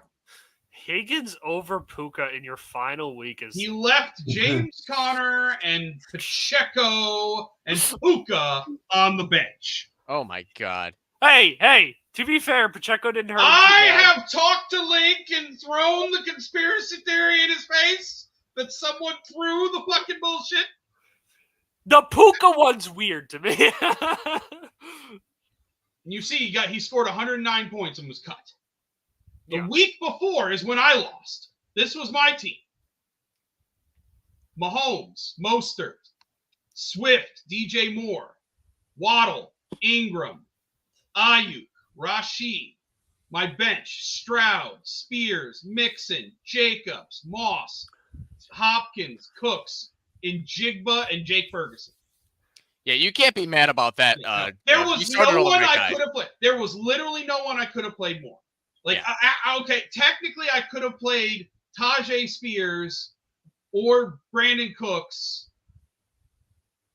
Higgins over Puka in your final week is... He left James Conner and Pacheco and Puka on the bench. Oh, my God. Hey, to be fair, Pacheco didn't hurt him. I have talked to Link and thrown the conspiracy theory in his face that someone threw the fucking bullshit. The Puka one's weird to me. You see, he scored 109 points and was cut. The Yeah. week before is when I lost. This was my team. Mahomes, Mostert, Swift, DJ Moore, Waddle, Ingram, Ayuk, Rashid. My bench, Stroud, Spears, Mixon, Jacobs, Moss, Hopkins, Cooks, Njigba, and Jake Ferguson. Yeah, you can't be mad about that. There you was started no all the one right I guy. could have played. There was literally no one I could have played more. Like, Yeah. okay, technically I could have played Tajay Spears or Brandon Cooks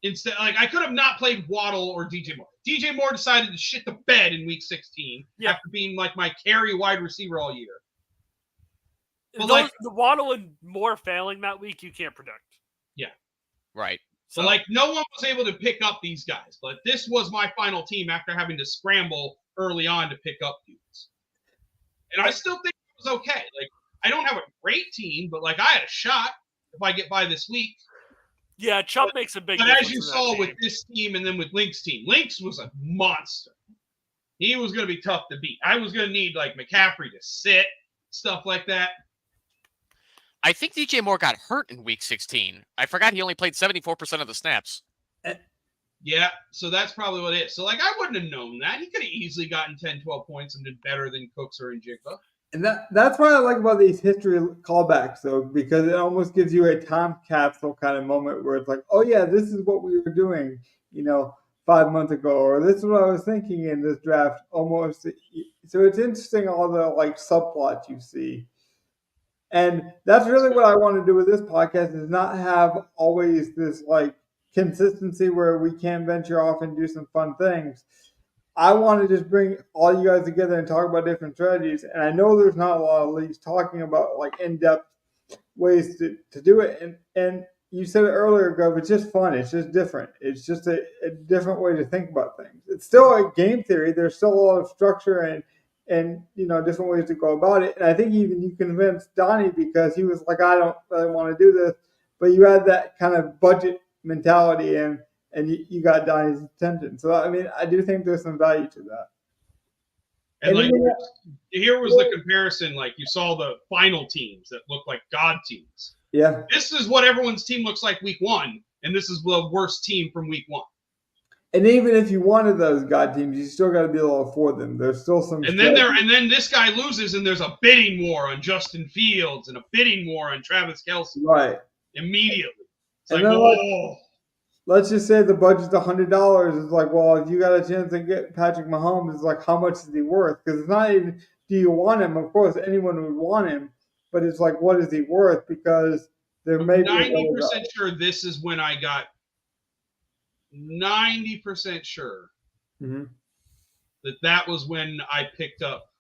instead. Like, I could have not played Waddle or DJ Moore. DJ Moore decided to shit the bed in week 16 after being like my carry wide receiver all year. But the Waddle and Moore failing that week, you can't predict. Yeah. Right. So, no one was able to pick up these guys. But this was my final team after having to scramble early on to pick up dudes. And I still think it was okay. Like, I don't have a great team, but, I had a shot if I get by this week. Yeah, Chubb makes a big difference. But as you saw with this team and then with Link's team, Link's was a monster. He was going to be tough to beat. I was going to need, McCaffrey to sit, stuff like that. I think DJ Moore got hurt in week 16. I forgot he only played 74% of the snaps. Yeah, so that's probably what it is. So, I wouldn't have known that. He could have easily gotten 10, 12 points and did better than Cooks or Njigba. And that's what I like about these history callbacks, though, because it almost gives you a time capsule kind of moment where it's like, oh, yeah, this is what we were doing, 5 months ago, or this is what I was thinking in this draft almost. So it's interesting, all the, subplots you see. And that's really what I want to do with this podcast, is not have always this, consistency where we can venture off and do some fun things. I want to just bring all you guys together and talk about different strategies. And I know there's not a lot of leagues talking about in-depth ways to do it. And you said it earlier, Gov, it's just fun. It's just different. It's just a different way to think about things. It's still a game theory. There's still a lot of structure and different ways to go about it. And I think even you convinced Donnie, because he was like, I don't really want to do this. But you had that kind of budget mentality and you got Donnie's attention. So, I do think there's some value to that. And here was the comparison. You saw the final teams that look like God teams. Yeah. This is what everyone's team looks like week 1, and this is the worst team from week 1. And even if you wanted those God teams, you still got to be able to afford them. There's still some. And then this guy loses, and there's a bidding war on Justin Fields and a bidding war on Travis Kelce. Right. Immediately. It's and whoa. Let's just say the budget's $100. It's well, if you got a chance to get Patrick Mahomes, it's how much is he worth? Because it's not even, do you want him? Of course, anyone would want him. But it's what is he worth? Because there may be 90% sure this is when I got 90% sure that was when I picked up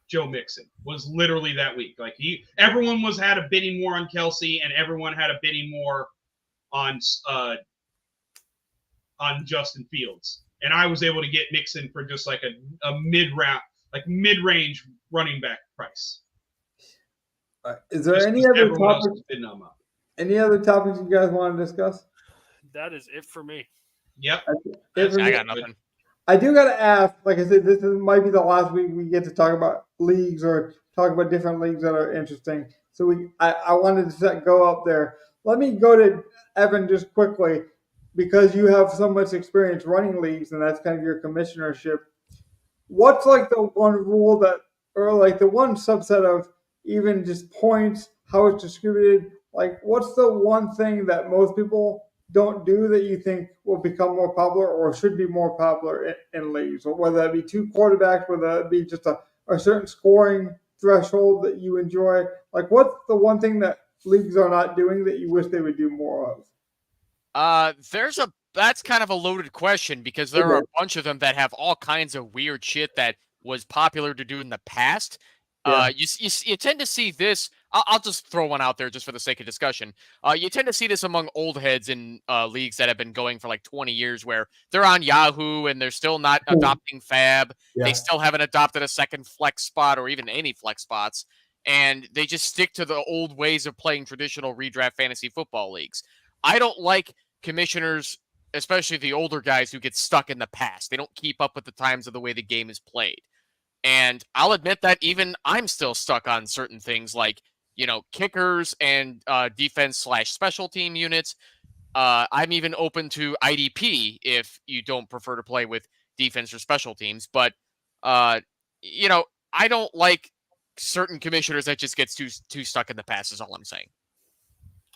Joe Mixon. Was literally that week. Everyone had a bidding war on Kelce, and everyone had a bidding war on Justin Fields, and I was able to get Mixon for just a mid-round, mid-range running back price. Is there any other topics? Any other topics you guys want to discuss? That is it for me. Yep. I got nothing. I do got to ask, like I said, might be the last week we get to talk about leagues or talk about different leagues that are interesting. So I wanted to go up there. Let me go to Evan just quickly, because you have so much experience running leagues and that's kind of your commissionership. What's the one rule or the one subset of even just points, how it's distributed? What's the one thing that most people don't do that you think will become more popular or should be more popular in leagues? Or whether that be 2 quarterbacks, whether it be just a certain scoring threshold that you enjoy. What's the one thing that leagues are not doing that you wish they would do more of? That's kind of a loaded question, because there are a bunch of them that have all kinds of weird shit that was popular to do in the past. Yeah. You tend to see this. I'll just throw one out there just for the sake of discussion. You tend to see this among old heads in leagues that have been going for 20 years, where they're on Yahoo and they're still not adopting Fab. Yeah. They still haven't adopted a second flex spot or even any flex spots. And they just stick to the old ways of playing traditional redraft fantasy football leagues. I don't like commissioners, especially the older guys, who get stuck in the past. They don't keep up with the times of the way the game is played. And I'll admit that even I'm still stuck on certain things like, kickers and defense/special team units. I'm even open to IDP if you don't prefer to play with defense or special teams. But, I don't like certain commissioners that just gets too stuck in the past is all I'm saying.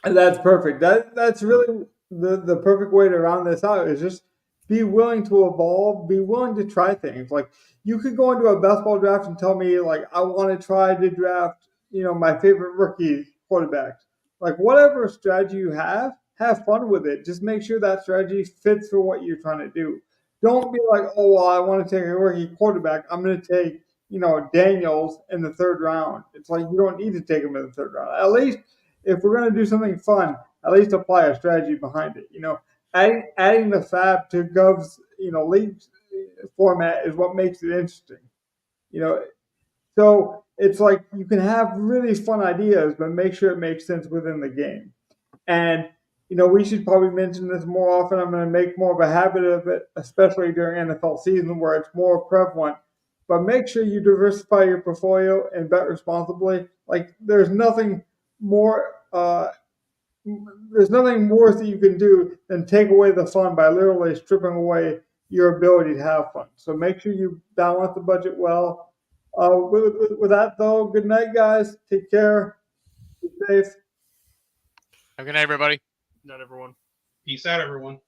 And that's perfect. That's really the perfect way to round this out is just be willing to evolve, be willing to try things. Like you could go into a best ball draft and tell me like I want to try to draft, my favorite rookie quarterbacks. Like whatever strategy you have fun with it. Just make sure that strategy fits for what you're trying to do. Don't be like, oh well, I want to take a rookie quarterback. I'm going to take, Daniels in the third round. It's like you don't need to take him in the third round. At least if we're going to do something fun, at least apply a strategy behind it. Adding the fab to Gov's league format is what makes it interesting. So it's like you can have really fun ideas, but make sure it makes sense within the game. And we should probably mention this more often. I'm going to make more of a habit of it, especially during NFL season where it's more prevalent. But make sure you diversify your portfolio and bet responsibly. Like there's nothing more worse that you can do than take away the fun by literally stripping away your ability to have fun. So make sure you balance the budget well. With that though, good night, guys. Take care. Be safe. Good night, everybody. Not everyone. Peace out, everyone.